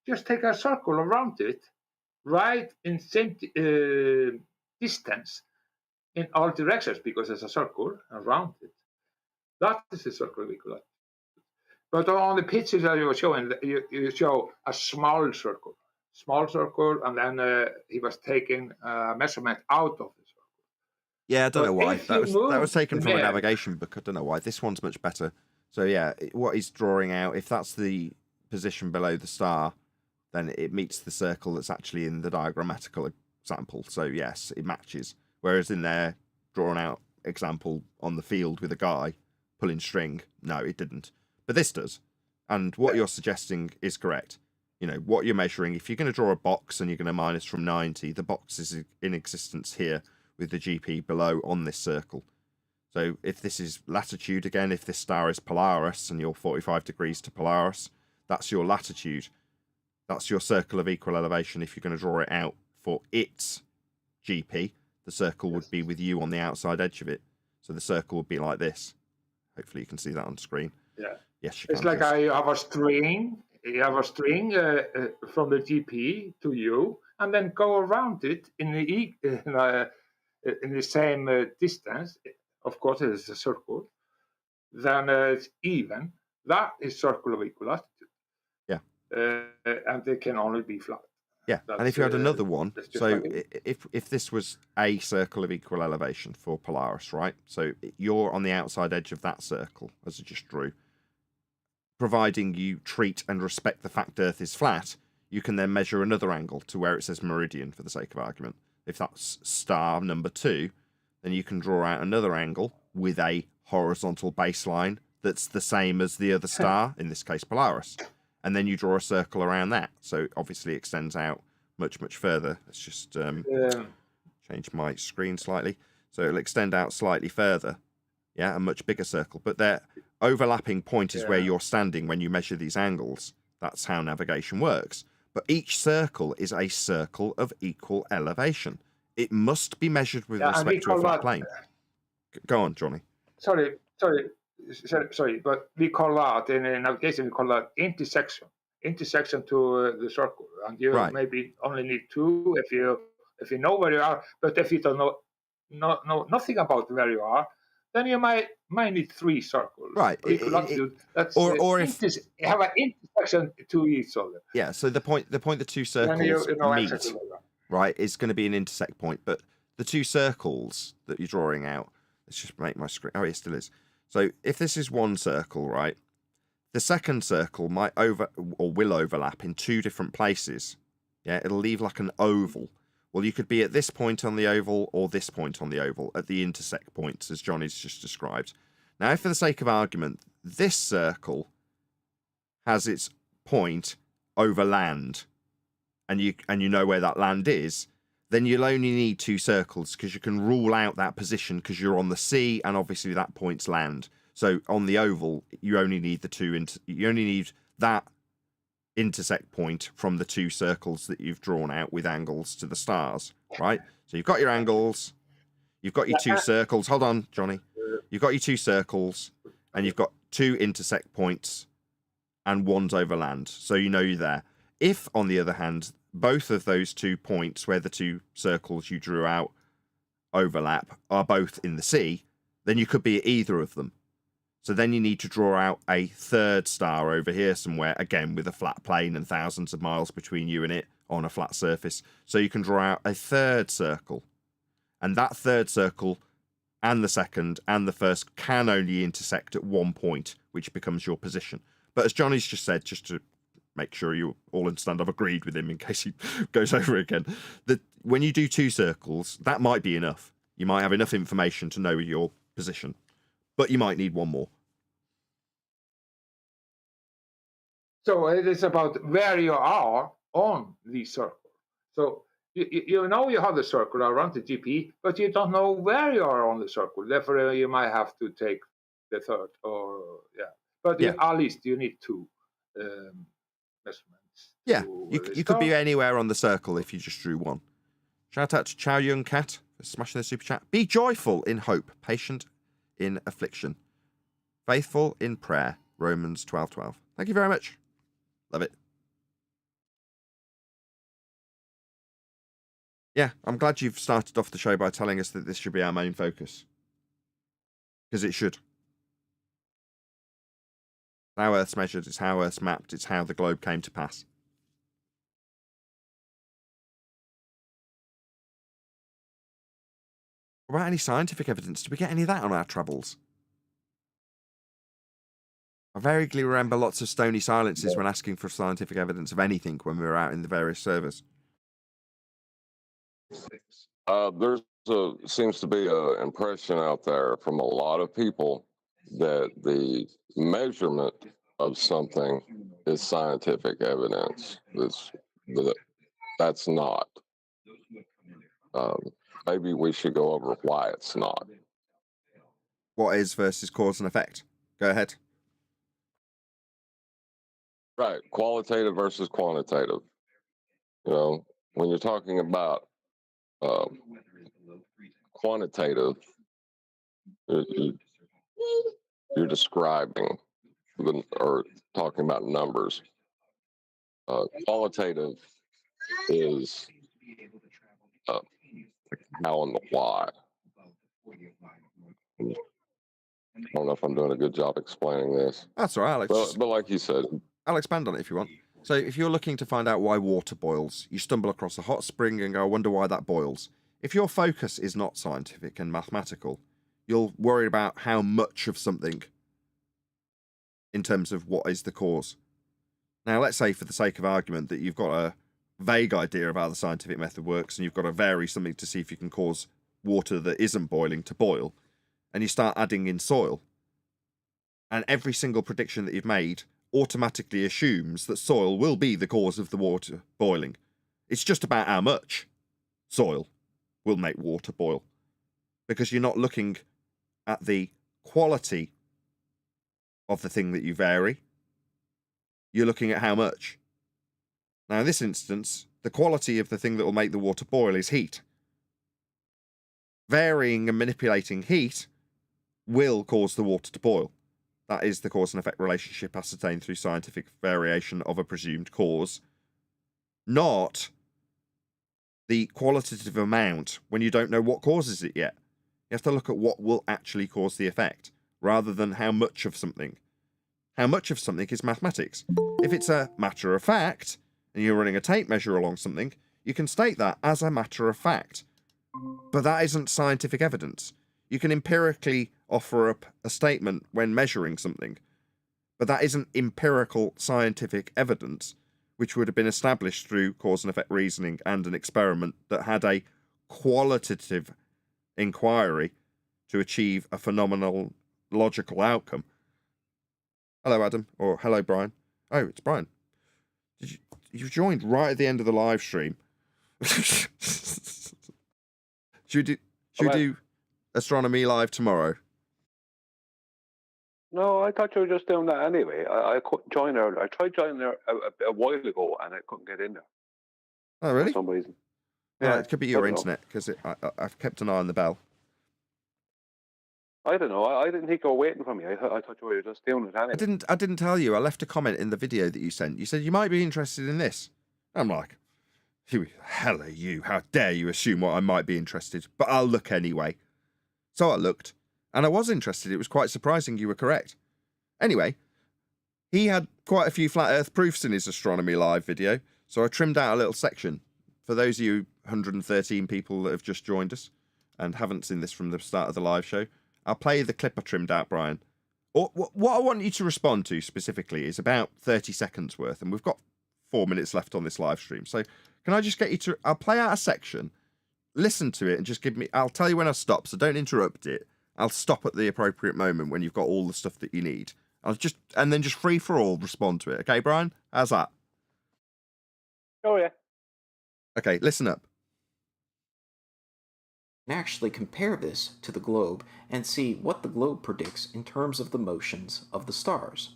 just take a circle around it, right in same distance in all directions because there's a circle around it. That is the circle of equal altitude. But on the pictures that you were showing, you show a small circle, and then he was taking a measurement out of the circle. Yeah, I don't know But why. if That you was taken move from a the man- navigation book. I don't know why. This one's much better. So yeah, what he's drawing out, if that's the position below the star, then it meets the circle that's actually in the diagrammatical example. So yes, it matches. Whereas in their drawn out example on the field with a guy pulling string, no, it didn't. But this does. And what you're suggesting is correct. You know, what you're measuring, if you're going to draw a box and you're going to minus from 90, the box is in existence here with the GP below on this circle. So if this is latitude again, if this star is Polaris and you're 45 degrees to Polaris, that's your latitude. That's your circle of equal elevation. If you're going to draw it out for its GP, the circle would be with you on the outside edge of it. So the circle would be like this. Hopefully you can see that on screen. Yeah. Yes, you It's can. like I have a string. You have a string from the GP to you, and then go around it in the same distance. Of course, it is a circle. Then it's even. That is circle of equal altitude. Yeah. And they can only be flat. Yeah, and if you had another one, that's just so like if this was a circle of equal elevation for Polaris, right? So you're on the outside edge of that circle, as I just drew. Providing you treat and respect the fact Earth is flat, you can then measure another angle to where it says meridian for the sake of argument. If that's star number 2, then you can draw out another angle with a horizontal baseline that's the same as the other star, in this case Polaris. And then you draw a circle around that. So obviously it extends out much, much further. Let's just change my screen slightly. So it'll extend out slightly further. Yeah, a much bigger circle. But their overlapping point is where you're standing when you measure these angles. That's how navigation works. But each circle is a circle of equal elevation. It must be measured with respect to a flat plane. Go on, Johnny. Sorry, but we call that in navigation, we call that intersection to the circle, and you maybe only need 2 if you know where you are. But if you don't know nothing about where you are, then you might need 3 circles. Right. That's or if you have an intersection to each other. Yeah. So the point the 2 circles meet, exactly right, is going to be an intersect point. But the 2 circles that you're drawing out, let's just make my screen. Oh, it still is. So if this is one circle, right, the second circle might will overlap in 2 different places. Yeah, it'll leave like an oval. Well, you could be at this point on the oval or this point on the oval at the intersect points, as Johnny's just described. Now, if for the sake of argument, this circle has its point over land, and you know where that land is, then you'll only need 2 circles because you can rule out that position because you're on the sea and obviously that point's land. So on the oval, you only need you only need that intersect point from the 2 circles that you've drawn out with angles to the stars, right? So you've got your angles, you've got your 2 circles. Hold on, Johnny. You've got your 2 circles and you've got 2 intersect points and one's over land. So you know you're there. If, on the other hand, both of those 2 points where the 2 circles you drew out overlap are both in the sea, then you could be at either of them. So then you need to draw out a third star over here somewhere, again with a flat plane and thousands of miles between you and it on a flat surface. So you can draw out a third circle. And that third circle and the second and the first can only intersect at one point, which becomes your position. But as Johnny's just said, just to make sure you all understand I've agreed with him in case he goes over again. That when you do 2 circles, that might be enough. You might have enough information to know your position, but you might need 1 more. So it is about where you are on the circle. So you know you have the circle around the GP, but you don't know where you are on the circle. Therefore, you might have to take the third, or But at least you need 2 measurements. Yeah, you could be anywhere on the circle if you just drew 1. Shout out to Chow Young Cat for smashing the super chat. Be joyful in hope, patient in affliction, faithful in prayer. Romans 12:12. Thank you very much. Love it. Yeah, I'm glad you've started off the show by telling us that this should be our main focus. Because it should. How Earth's measured, it's how Earth's mapped, it's how the globe came to pass. What about any scientific evidence? Did we get any of that on our travels? I vaguely remember lots of stony silences when asking for scientific evidence of anything when we were out in the various servers. Seems to be an impression out there from a lot of people that the measurement of something is scientific evidence. That's not. Maybe we should go over why it's not. What is versus cause and effect? Go ahead. Right, qualitative versus quantitative. You know, when you're talking about quantitative, you're describing or talking about numbers. Qualitative is how and the why. I don't know if I'm doing a good job explaining this. That's all right, Alex. But like you said, I'll expand on it if you want. So if you're looking to find out why water boils, you stumble across a hot spring and go, I wonder why that boils. If your focus is not scientific and mathematical, you'll worry about how much of something in terms of what is the cause. Now, let's say for the sake of argument that you've got a vague idea of how the scientific method works and you've got to vary something to see if you can cause water that isn't boiling to boil, and you start adding in soil. And every single prediction that you've made automatically assumes that soil will be the cause of the water boiling. It's just about how much soil will make water boil. Because you're not looking at the quality of the thing that you vary. You're looking at how much. Now, in this instance, the quality of the thing that will make the water boil is heat. Varying and manipulating heat will cause the water to boil. That is the cause and effect relationship ascertained through scientific variation of a presumed cause, not the qualitative amount when you don't know what causes it yet. You have to look at what will actually cause the effect, rather than how much of something. How much of something is mathematics. If it's a matter of fact, and you're running a tape measure along something, you can state that as a matter of fact. But that isn't scientific evidence. You can empirically offer up a statement when measuring something, but that isn't empirical scientific evidence, which would have been established through cause and effect reasoning and an experiment that had a qualitative inquiry to achieve a phenomenal logical outcome. Hello, Adam, or hello, Brian. Oh, it's Brian. You've joined right at the end of the live stream. Should we do Astronomy live tomorrow? No, I thought you were just doing that anyway. I couldn't join earlier. I tried joining there a while ago and I couldn't get in there. Oh, really? For some reason. Yeah, it could be your internet, because I've kept an eye on the bell. I don't know. I didn't think you were waiting for me. I thought you were just doing it anyway. I didn't tell you. I left a comment in the video that you sent. You said you might be interested in this. I'm like, who the hell are you? How dare you assume what I might be interested? But I'll look anyway. So I looked, and I was interested. It was quite surprising you were correct. Anyway, he had quite a few flat earth proofs in his Astronomy live video, so I trimmed out a little section. For those of you 113 people that have just joined us and haven't seen this from the start of the live show, I'll play the clip I trimmed out, Brian. What I want you to respond to specifically is about 30 seconds worth, and we've got 4 minutes left on this live stream. So can I just get you to... I'll play out a section, listen to it, and just give me... I'll tell you when I stop, so don't interrupt it. I'll stop at the appropriate moment when you've got all the stuff that you need. And then just free for all respond to it. Okay, Brian? How's that? Oh, yeah. Okay, listen up. And actually compare this to the globe and see what the globe predicts in terms of the motions of the stars.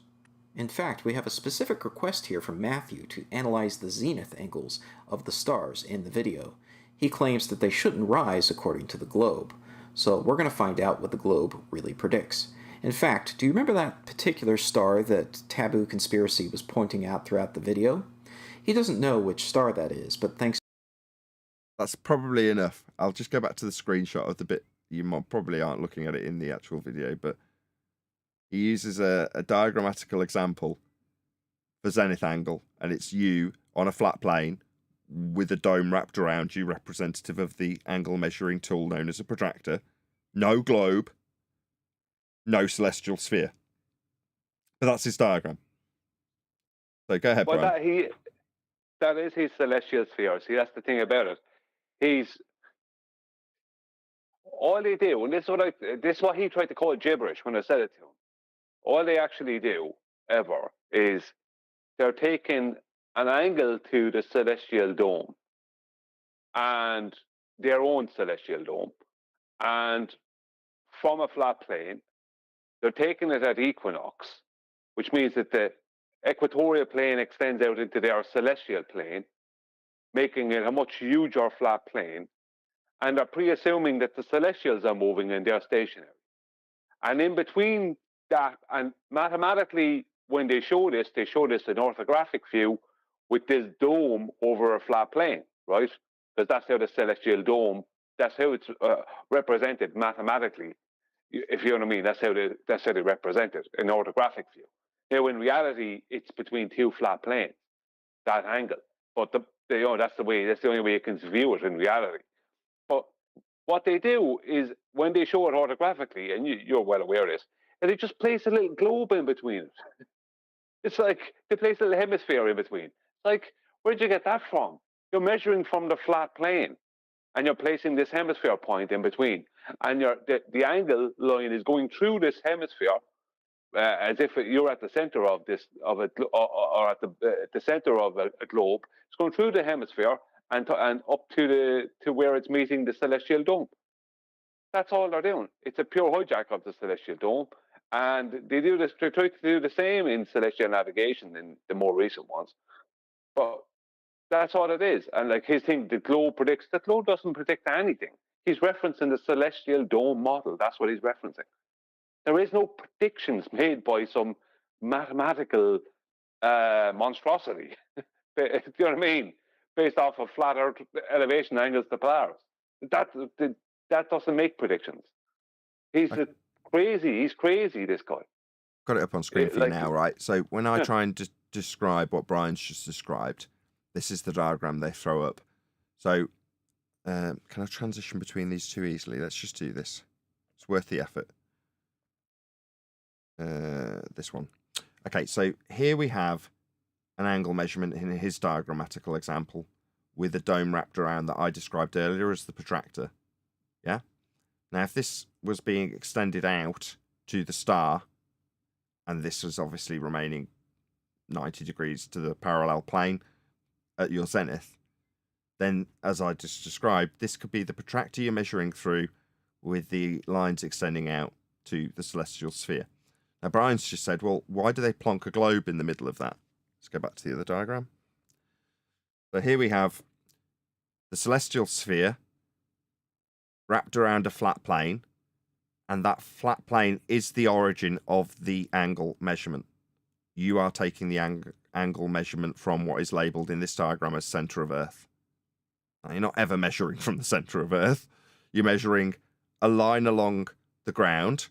In fact, we have a specific request here from Matthew to analyze the zenith angles of the stars in the video. He claims that they shouldn't rise according to the globe. So we're going to find out what the globe really predicts. In fact, do you remember that particular star that Taboo Conspiracy was pointing out throughout the video? He doesn't know which star that is, but thanks... That's probably enough. I'll just go back to the screenshot of the bit. You probably aren't looking at it in the actual video, but he uses a diagrammatical example for zenith angle, and it's you on a flat plane with a dome wrapped around you, representative of the angle measuring tool known as a protractor. No globe, no celestial sphere. But that's his diagram. So go ahead, Well, Brian. that is his celestial sphere. See, that's the thing about it. All they do, and this is what he tried to call gibberish when I said it to him. All they actually do ever is they're taking an angle to the celestial dome and their own celestial dome, and from a flat plane, they're taking it at equinox, which means that the equatorial plane extends out into their celestial plane, making it a much huger flat plane, and are pre-assuming that the celestials are moving and they're stationary. And in between that, and mathematically, when they show this in orthographic view with this dome over a flat plane, right? Because that's how the celestial dome, that's how it's represented mathematically, if you know what I mean. That's how they represent it in orthographic view. Now, in reality, it's between two flat planes, that angle. But that's the only way you can view it in reality. But what they do is when they show it orthographically, and you're well aware of this, and they just place a little globe in between it. It's like they place a little hemisphere in between. It's like, where'd you get that from? You're measuring from the flat plane, and you're placing this hemisphere point in between, and the angle line is going through this hemisphere as if you're at the center of or at the center of a globe. It's going through the hemisphere and up to where it's meeting the celestial dome. That's all they're doing. It's a pure hijack of the celestial dome, and they try to do the same in celestial navigation in the more recent ones. But that's all it is. And like his thing, the globe doesn't predict anything. He's referencing the celestial dome model. That's what he's referencing. There is no predictions made by some mathematical monstrosity. Do you know what I mean? Based off of flat Earth elevation angles to polars. That doesn't make predictions. He's crazy, this guy. Got it up on screen for you now, right? So when I try and describe what Brian's just described, this is the diagram they throw up. So can I transition between these two easily? Let's just do this. It's worth the effort. This one. Okay, so here we have an angle measurement in his diagrammatical example with a dome wrapped around that I described earlier as the protractor. Yeah? Now, if this was being extended out to the star, and this was obviously remaining 90 degrees to the parallel plane at your zenith, then, as I just described, this could be the protractor you're measuring through with the lines extending out to the celestial sphere. Now, Brian's just said, well, why do they plonk a globe in the middle of that? Let's go back to the other diagram. So here we have the celestial sphere wrapped around a flat plane, and that flat plane is the origin of the angle measurement. You are taking the angle measurement from what is labelled in this diagram as centre of Earth. Now, you're not ever measuring from the centre of Earth. You're measuring a line along the ground,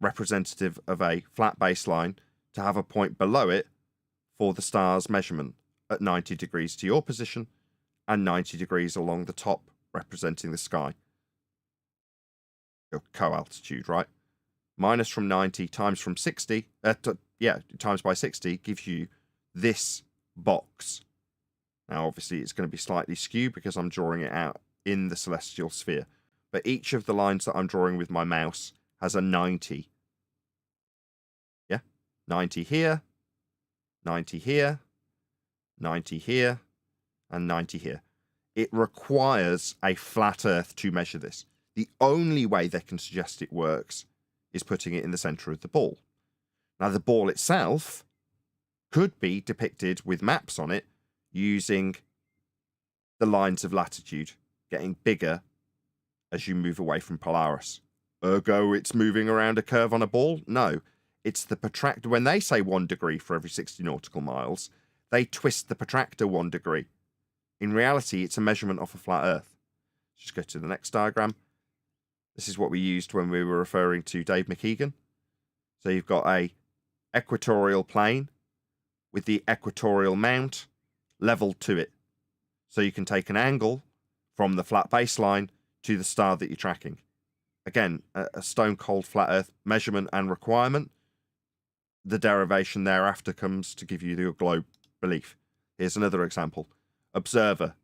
representative of a flat baseline, to have a point below it for the star's measurement at 90 degrees to your position and 90 degrees along the top, representing the sky. Your co-altitude, right? Minus from 90 times from 60, times by 60 gives you this box. Now, obviously, it's going to be slightly skewed because I'm drawing it out in the celestial sphere. But each of the lines that I'm drawing with my mouse has a 90. Yeah? 90 here, 90 here, 90 here, and 90 here. It requires a flat Earth to measure this. The only way they can suggest it works is putting it in the center of the ball. Now, the ball itself could be depicted with maps on it using the lines of latitude getting bigger as you move away from Polaris. Ergo, it's moving around a curve on a ball? No. It's the protractor. When they say 1 degree for every 60 nautical miles, they twist the protractor 1 degree. In reality, it's a measurement off a flat Earth. Just go to the next diagram. This is what we used when we were referring to Dave McKeegan. So you've got a equatorial plane with the equatorial mount leveled to it. So you can take an angle from the flat baseline to the star that you're tracking. Again, a stone cold flat Earth measurement and requirement. The derivation thereafter comes to give you the globe belief. Here's another example. Observer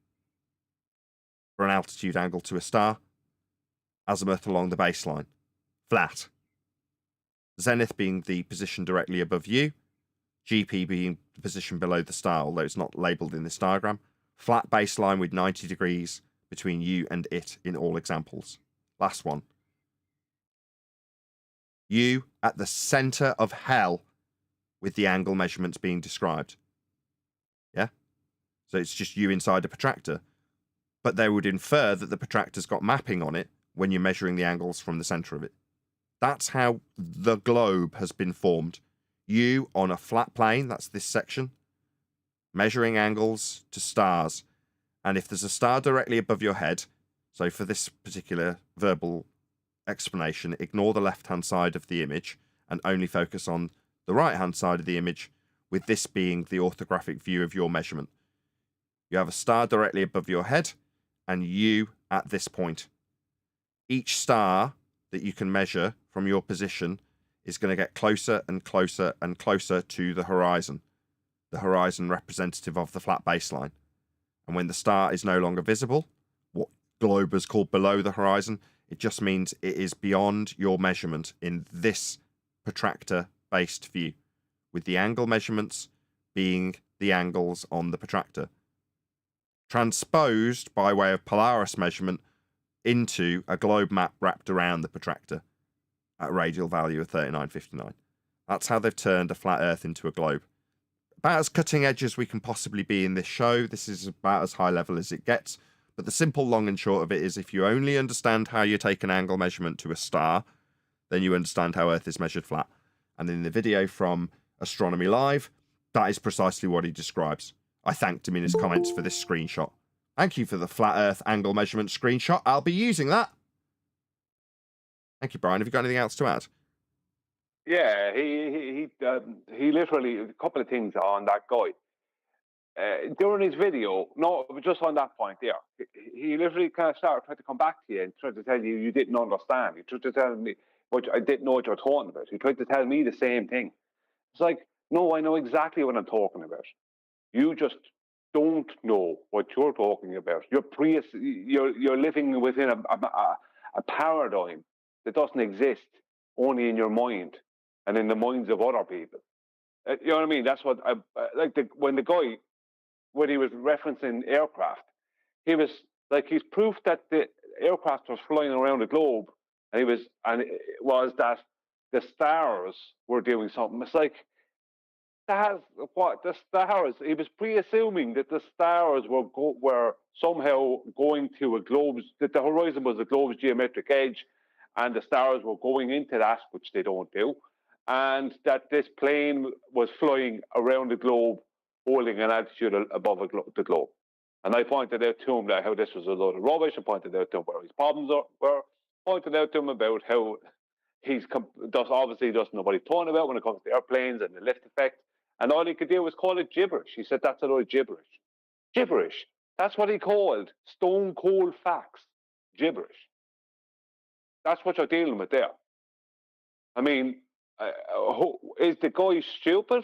for an altitude angle to a star. Azimuth along the baseline. Flat. Zenith being the position directly above you. GP being the position below the star, although it's not labelled in this diagram. Flat baseline with 90 degrees between you and it in all examples. Last one. You at the centre of hell with the angle measurements being described. Yeah? So it's just you inside a protractor. But they would infer that the protractor's got mapping on it when you're measuring the angles from the centre of it. That's how the globe has been formed. You on a flat plane, that's this section, measuring angles to stars. And if there's a star directly above your head, so for this particular verbal explanation, ignore the left-hand side of the image and only focus on the right-hand side of the image, with this being the orthographic view of your measurement. You have a star directly above your head and you at this point. Each star that you can measure from your position is going to get closer and closer and closer to the horizon representative of the flat baseline. And when the star is no longer visible, what Globers call below the horizon, it just means it is beyond your measurement in this protractor-based view, with the angle measurements being the angles on the protractor, transposed by way of Polaris measurement into a globe map wrapped around the protractor at a radial value of 3959. That's how they've turned a flat Earth into a globe. About as cutting edge as we can possibly be in this show. This is about as high level as it gets. But the simple long and short of it is if you only understand how you take an angle measurement to a star, then you understand how Earth is measured flat. And in the video from Astronomy Live, that is precisely what he describes. I thanked him in his comments for this screenshot. Thank you for the flat Earth angle measurement screenshot. I'll be using that. Thank you, Brian. Have you got anything else to add? Yeah, he literally, a couple of things on that guy. During his video, no, just on that point there, he literally kind of started trying to come back to you and tried to tell you didn't understand. He tried to tell me, what I didn't know what you're talking about. He tried to tell me the same thing. It's like, no, I know exactly what I'm talking about. You just don't know what you're talking about. You're living within a paradigm that doesn't exist, only in your mind and in the minds of other people. You know what I mean? That's what I like. When he was referencing aircraft, he was like, he's proof that the aircraft was flying around the globe, and it was that the stars were doing something. It's like, that's what the stars. He was pre-assuming that the stars were somehow going to a globe's, that the horizon was a globe's geometric edge, and the stars were going into that, which they don't do, and that this plane was flying around the globe, holding an altitude above the globe. And I pointed out to him that how this was a load of rubbish. I pointed out to him where his problems were. Pointed out to him about how obviously doesn't know what he's talking about when it comes to airplanes and the lift effect. And all he could do was call it gibberish. He said that's a load of gibberish. Gibberish. That's what he called stone cold facts. Gibberish. That's what you're dealing with there. I mean, is the guy stupid?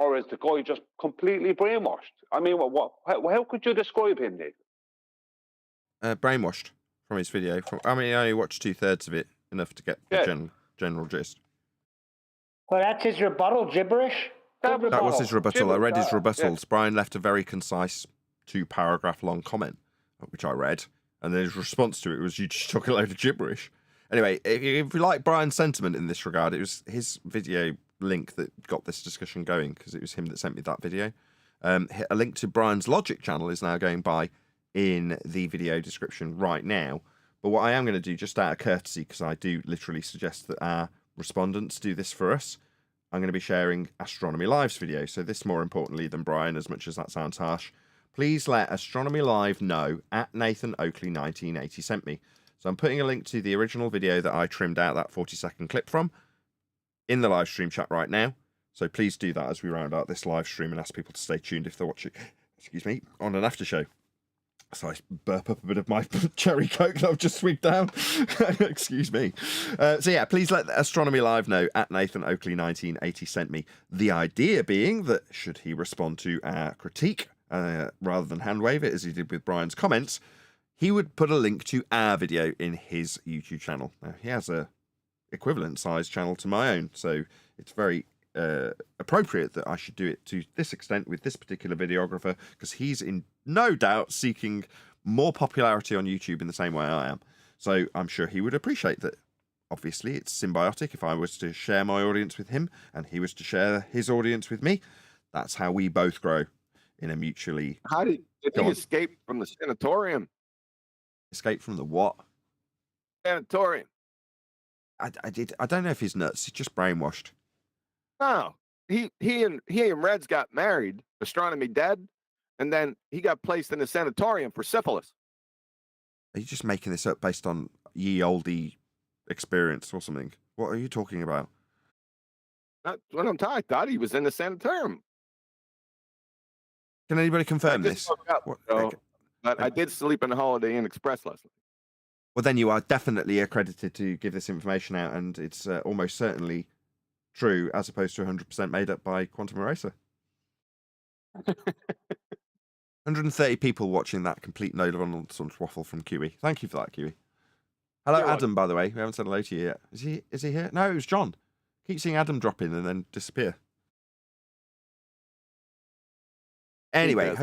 or is the guy just completely brainwashed? I mean, how could you describe him, Nathan? Brainwashed from his video. I only watched 2/3 of it, enough to get the general gist. Well, that's his rebuttal gibberish. That That was his rebuttal. I read his Gibberish, rebuttals. yeah. Brian left a very concise 2-paragraph long comment, which I read, and then his response to it was, "You just talk a load of gibberish." Anyway, if you like Brian's sentiment in this regard, it was his video link that got this discussion going, because it was him that sent me that video. A link to Brian's Logic channel is now going by in the video description right now. But what I am going to do, just out of courtesy, because I do literally suggest that our respondents do this for us, I'm going to be sharing Astronomy Live's video. So this more importantly than Brian, as much as that sounds harsh. Please let Astronomy Live know at Nathan Oakley 1980 sent me. So I'm putting a link to the original video that I trimmed out that 40-second clip from in the live stream chat right now. So please do that as we round out this live stream and ask people to stay tuned if they're watching, excuse me, on an after show. So I burp up a bit of my cherry coke that I've just swigged down. Excuse me. So yeah, please let Astronomy Live know at Nathan Oakley 1980 sent me. The idea being that should he respond to our critique, rather than hand wave it as he did with Brian's comments, he would put a link to our video in his YouTube channel. Now, he has a equivalent size channel to my own, so it's very appropriate that I should do it to this extent with this particular videographer, because he's in no doubt seeking more popularity on YouTube in the same way I am. So I'm sure he would appreciate that. Obviously, it's symbiotic. If I was to share my audience with him and he was to share his audience with me, that's how we both grow in a mutually... How did he escape from the sanatorium? Escape from the what? Sanatorium. I don't know if he's nuts. He's just brainwashed. No, he and Reds got married. Astronomy dead, and then he got placed in the sanatorium for syphilis. Are you just making this up based on ye olde experience or something? What are you talking about? That's what I'm talking. I thought he was in the sanatorium. Can anybody confirm this? But I did sleep in the Holiday Inn Express last night. Well, then you are definitely accredited to give this information out, and it's almost certainly true, as opposed to 100% made up by Quantum Eraser. 130 people watching that complete no-nonsense waffle from Kiwi. Thank you for that, Kiwi. Hello, You're Adam, by the way. We haven't said hello to you yet. Is he here? No, it was John. Keep seeing Adam drop in and then disappear. Anyway,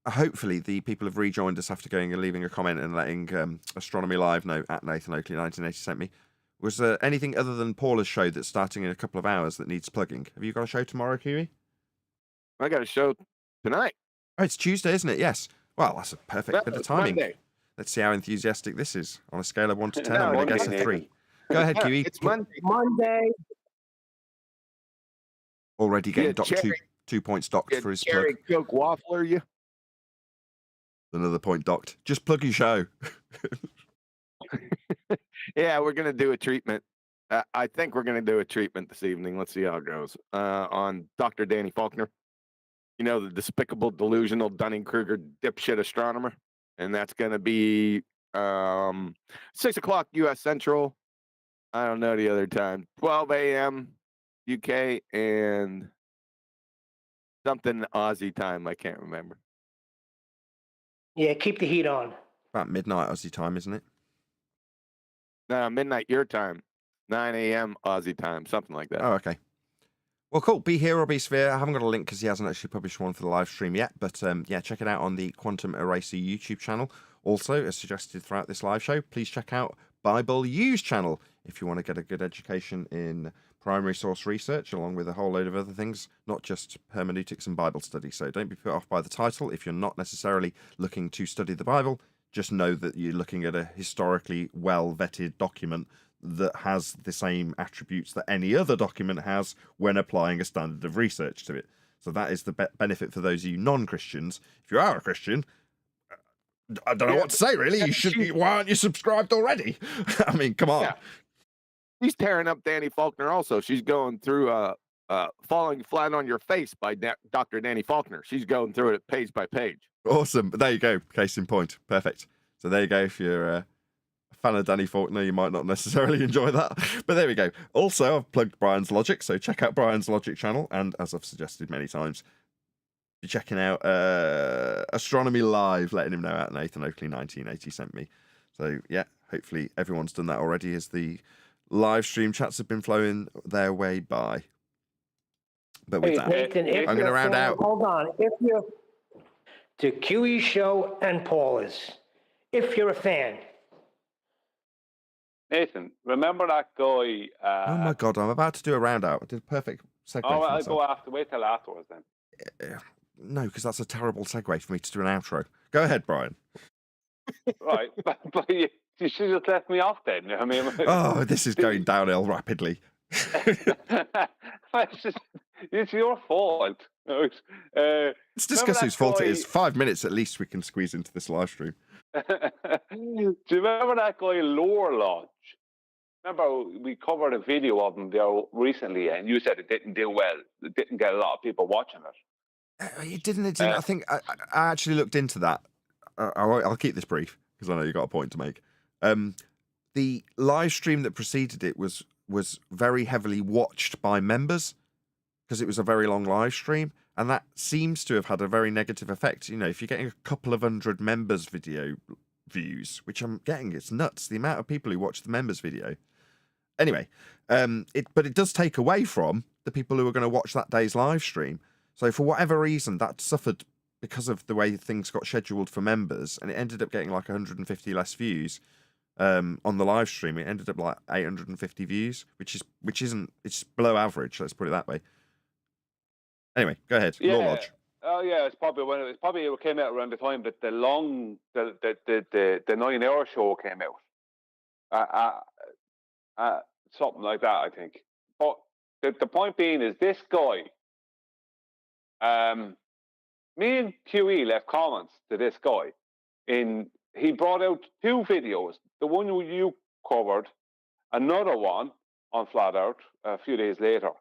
hopefully the people have rejoined us after going and leaving a comment and letting Astronomy Live know at Nathan Oakley 1980 sent me. Was there anything other than Paula's show that's starting in a couple of hours that needs plugging? Have you got a show tomorrow, Kiwi? I got a show tonight. Oh, it's Tuesday, isn't it? Yes. Well, that's a perfect bit of timing. Monday. Let's see how enthusiastic this is. On a scale of 1 to 10, No, I'm going to guess Monday, a 3. Go ahead, Kiwi. It's Monday. Monday. Already getting docked cherry- 2 points docked for his plug. Cherry Coke waffler, you. Another point docked. Just plug your show. Yeah, we're gonna do a treatment. I think we're gonna do a treatment this evening. Let's see how it goes. On Dr. Danny Faulkner. You know, the despicable, delusional Dunning-Kruger dipshit astronomer, and that's gonna be 6 o'clock U.S. Central. I don't know the other time. 12 a.m. UK and something Aussie time. I can't remember. Yeah, keep the heat on. About midnight Aussie time, isn't it? No, midnight your time. 9 a.m. Aussie time. Something like that. Oh, okay. Well, cool. Be Here or Be Sphere. I haven't got a link because he hasn't actually published one for the live stream yet. But yeah, check it out on the Quantum Eraser YouTube channel. Also, as suggested throughout this live show, please check out Bible Use channel if you want to get a good education in primary source research, along with a whole load of other things, not just hermeneutics and Bible study. So don't be put off by the title. If you're not necessarily looking to study the Bible, just know that you're looking at a historically well-vetted document that has the same attributes that any other document has when applying a standard of research to it. So that is the benefit for those of you non-Christians. If you are a Christian, I don't know what to say, really. Why aren't you subscribed already? I mean, come on. Yeah. She's tearing up Danny Faulkner also. She's going through Falling Flat on Your Face by Dr. Danny Faulkner. She's going through it page by page. Awesome. But there you go. Case in point. Perfect. So there you go. If you're a fan of Danny Faulkner, you might not necessarily enjoy that. But there we go. Also, I've plugged Brian's Logic, so check out Brian's Logic channel. And as I've suggested many times, be checking out Astronomy Live, letting him know out Nathan Oakley 1980 sent me. So yeah, hopefully everyone's done that already, as the live stream chats have been flowing their way by. But with that, Nathan, if I'm going to you're a round fan- out. Hold on. If you're to QE Show and Paula's, if you're a fan. Nathan, remember that guy? Oh my God, I'm about to do a round out. I did a perfect segue. Oh, for I'll myself. go after. Wait till afterwards then. No, because that's a terrible segue for me to do an outro. Go ahead, Brian. Right, but you should have left me off then. I mean, Oh, this is going downhill rapidly. it's your fault. Let's discuss remember whose that fault it guy- is. 5 minutes at least we can squeeze into this live stream. Do you remember that guy Lower Lodge? Remember we covered a video of him there recently, and you said it didn't do well. It didn't get a lot of people watching it. It didn't. I think I actually looked into that. I'll keep this brief because I know you've got a point to make. The live stream that preceded it was very heavily watched by members because it was a very long live stream, and that seems to have had a very negative effect. You know, if you're getting a couple of hundred members video views, which I'm getting, it's nuts the amount of people who watch the members video. Anyway, but it does take away from the people who are going to watch that day's live stream. So for whatever reason, that suffered because of the way things got scheduled for members, and it ended up getting like 150 less views on the live stream. It ended up like 850 views, which isn't, it's below average. Let's put it that way. Anyway, go ahead. Yeah. Law Lodge. Oh yeah, it came out around the time that the 9-hour show came out. Something like that, I think. But the point being is this guy. Me and QE left comments to this guy. He brought out 2 videos. The one you covered, another one on Flat Earth a few days later.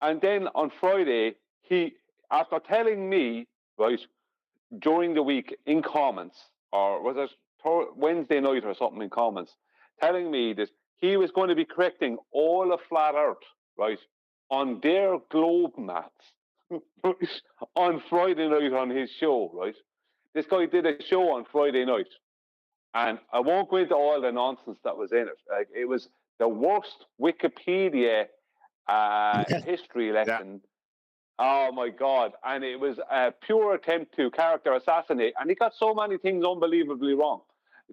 And then on Friday, after telling me, right, during the week in comments, or was it Wednesday night or something in comments, telling me that he was going to be correcting all of Flat Earth, right, on their globe maps on Friday night on his show, right? This guy did a show on Friday night, and I won't go into all the nonsense that was in it. Like, it was the worst Wikipedia history lesson. Oh my God. And it was a pure attempt to character assassinate. And he got so many things unbelievably wrong.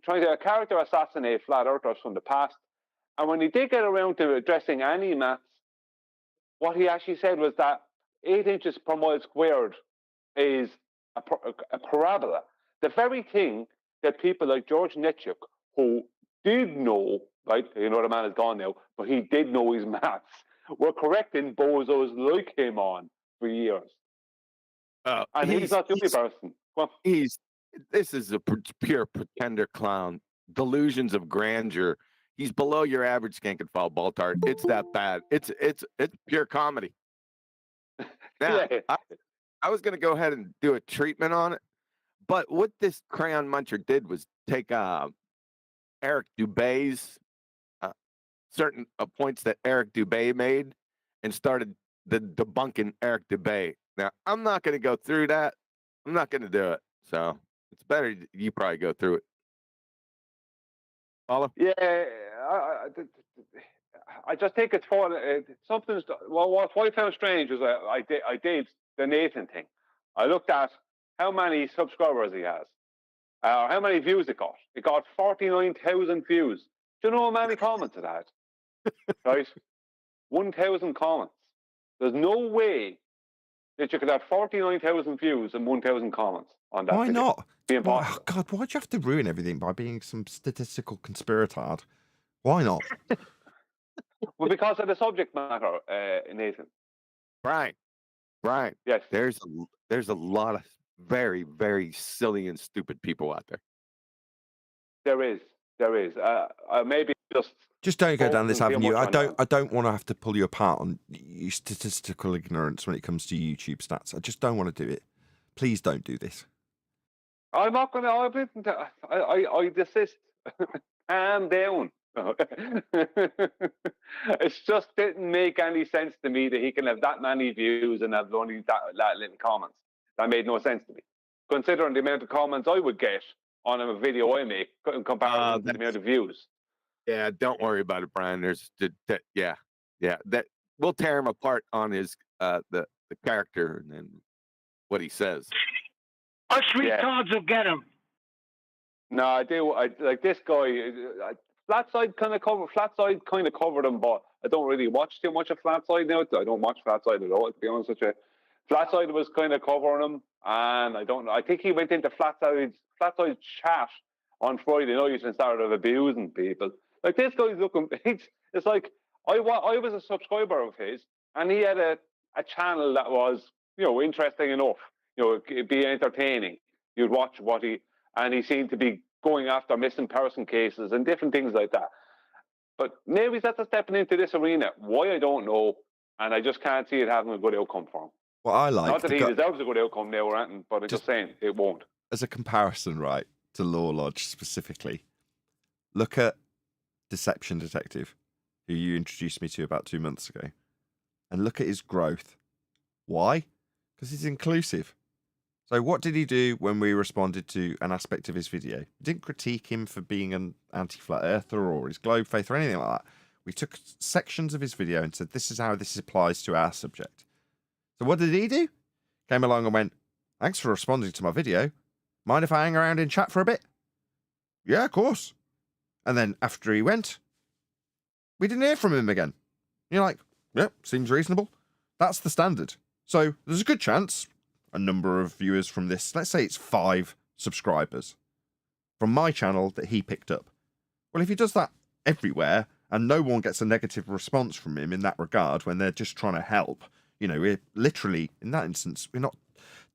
Trying to character assassinate flat earthers from the past. And when he did get around to addressing any maths, what he actually said was that 8 inches per mile squared is a parabola. The very thing that people like George Netchuk, who did know, right, you know, the man is gone now, but he did know his maths, were correcting bozos like him on for years. And he's not the only person. Well, this is a pure pretender clown. Delusions of grandeur. He's below your average skank and foul baltard. It's that bad. It's pure comedy. Now, yeah. I was going to go ahead and do a treatment on it, but what this crayon muncher did was take Eric Dubé's certain points that Eric Dubé made and started the debunking Eric Dubé. Now, I'm not going to go through that. I'm not going to do it. So it's better you probably go through it. Follow? Yeah, I just think it's for something's. Well, what I found strange was I did the Nathan thing. I looked at how many subscribers he has, how many views it got. It got 49,000 views. Do you know how many comments it had? Right, 1,000 comments. There's no way that you could have 49,000 views and 1,000 comments on that. Why video. not? Be Why, impossible. oh God, why'd you have to ruin everything by being some statistical conspiratard? Why not? Well, because of the subject matter, Nathan. Right. Yes. There's a lot of very, very silly and stupid people out there. There is. Maybe Just don't go down this focusing too avenue. much on I don't want to have to pull you apart on your statistical ignorance when it comes to YouTube stats. I just don't want to do it. Please don't do this. I'm not going to. I desist. calm down. It just didn't make any sense to me that he can have that many views and have only that little comments. That made no sense to me, considering the amount of comments I would get on a video I make in comparison to the amount of views. Yeah, don't worry about it, Brian. There's yeah, that we'll tear him apart on his the character and then what he says. Us retards will get him. No, I do. I like this guy. Flatside kind of covered him, but I don't really watch too much of Flatside now. I don't watch Flatside at all, to be honest with you. Flatside was kind of covering him, and I think he went into Flatside's chat on Friday night and started abusing people. Like, this guy's looking. It's like I was a subscriber of his, and he had a channel that was, you know, interesting enough. You know, it'd be entertaining. You'd watch and he seemed to be going after missing person cases and different things like that. But maybe that's stepping into this arena. Why, I don't know, and I just can't see it having a good outcome for him. Well, I like. Not that he deserves a good outcome now or anything, but I'm just saying it won't. As a comparison, right, to Law Lodge specifically, look at Deception Detective, who you introduced me to about 2 months ago, and look at his growth. Why? Because he's inclusive. So what did he do when we responded to an aspect of his video? We didn't critique him for being an anti-flat earther or his globe faith or anything like that. We took sections of his video and said, this is how this applies to our subject. So what did he do? Came along and went, thanks for responding to my video. Mind if I hang around in chat for a bit? Yeah, of course. And then after he went, we didn't hear from him again. You're like, yep, seems reasonable. That's the standard. So there's a good chance a number of viewers from this, let's say it's 5 subscribers from my channel that he picked up. Well, if he does that everywhere and no one gets a negative response from him in that regard when they're just trying to help, you know, we're literally, in that instance, we're not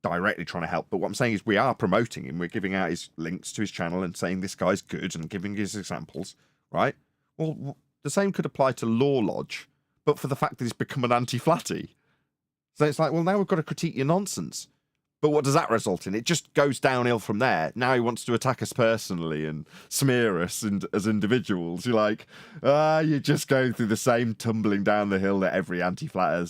directly trying to help, but what I'm saying is we are promoting him. We're giving out his links to his channel and saying this guy's good and giving his examples, right? Well, the same could apply to Law Lodge, but for the fact that he's become an anti-flatty. So it's like, well, now we've got to critique your nonsense. But what does that result in? It just goes downhill from there. Now he wants to attack us personally and smear us as individuals. You're like, you're just going through the same tumbling down the hill that every anti-flat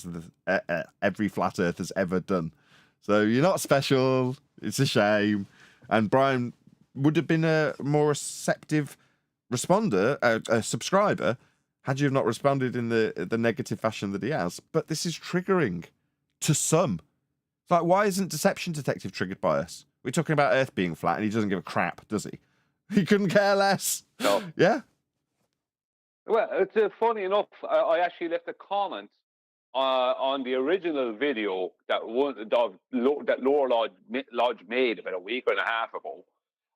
every flat earth has ever done. So you're not special. It's a shame. And Brian would have been a more receptive responder, a subscriber, had you have not responded in the negative fashion that he has. But this is triggering to some. It's like, why isn't Deception Detective triggered by us? We're talking about Earth being flat and he doesn't give a crap, does he? He couldn't care less. No. Yeah? Well, it's funny enough, I actually left a comment on the original video that Lower Lodge made about a week and a half ago.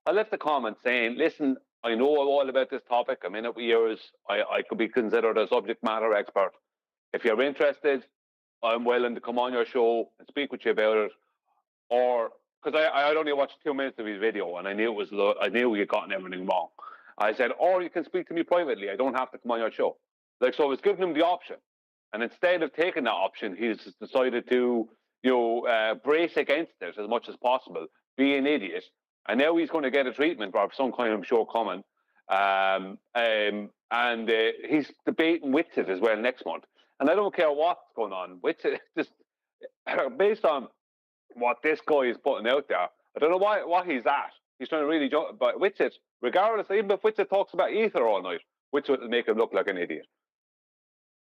I left a comment saying, listen, I know all about this topic. I'm in it with years. I could be considered a subject matter expert. If you're interested, I'm willing to come on your show and speak with you about it. Or, because I had only watched 2 minutes of his video and I knew he had gotten everything wrong. I said, or you can speak to me privately. I don't have to come on your show. Like, so I was giving him the option. And instead of taking that option, he's decided to, brace against it as much as possible, be an idiot. And now he's going to get a treatment for some kind of shortcoming. And he's debating with it as well next month. And I don't care what's going on with it. Just based on what this guy is putting out there, I don't know what he's at. He's trying to really jump, but with it, regardless, even if Witsit talks about ether all night, Witsit will make him look like an idiot.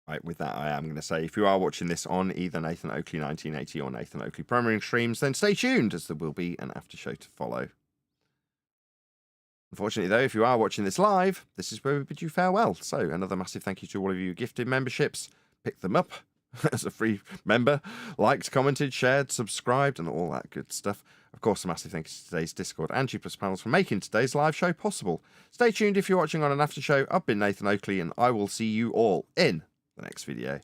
Right, with that, I am going to say, if you are watching this on either Nathan Oakley 1980 or Nathan Oakley Primary streams, then stay tuned, as there will be an after show to follow. Unfortunately, though, if you are watching this live, this is where we bid you farewell. So, another massive thank you to all of you who gifted memberships, picked them up as a free member, liked, commented, shared, subscribed, and all that good stuff. Of course, a massive thank you to today's Discord and G+ panels for making today's live show possible. Stay tuned if you're watching on an after show. I've been Nathan Oakley, and I will see you all in the next video.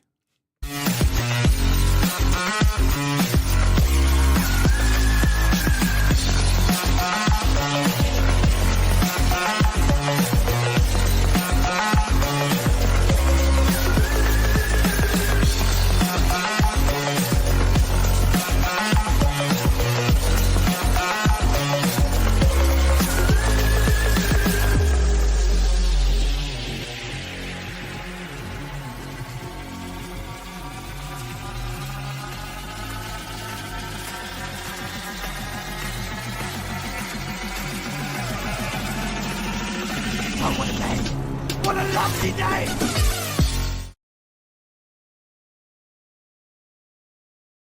What a lovely day!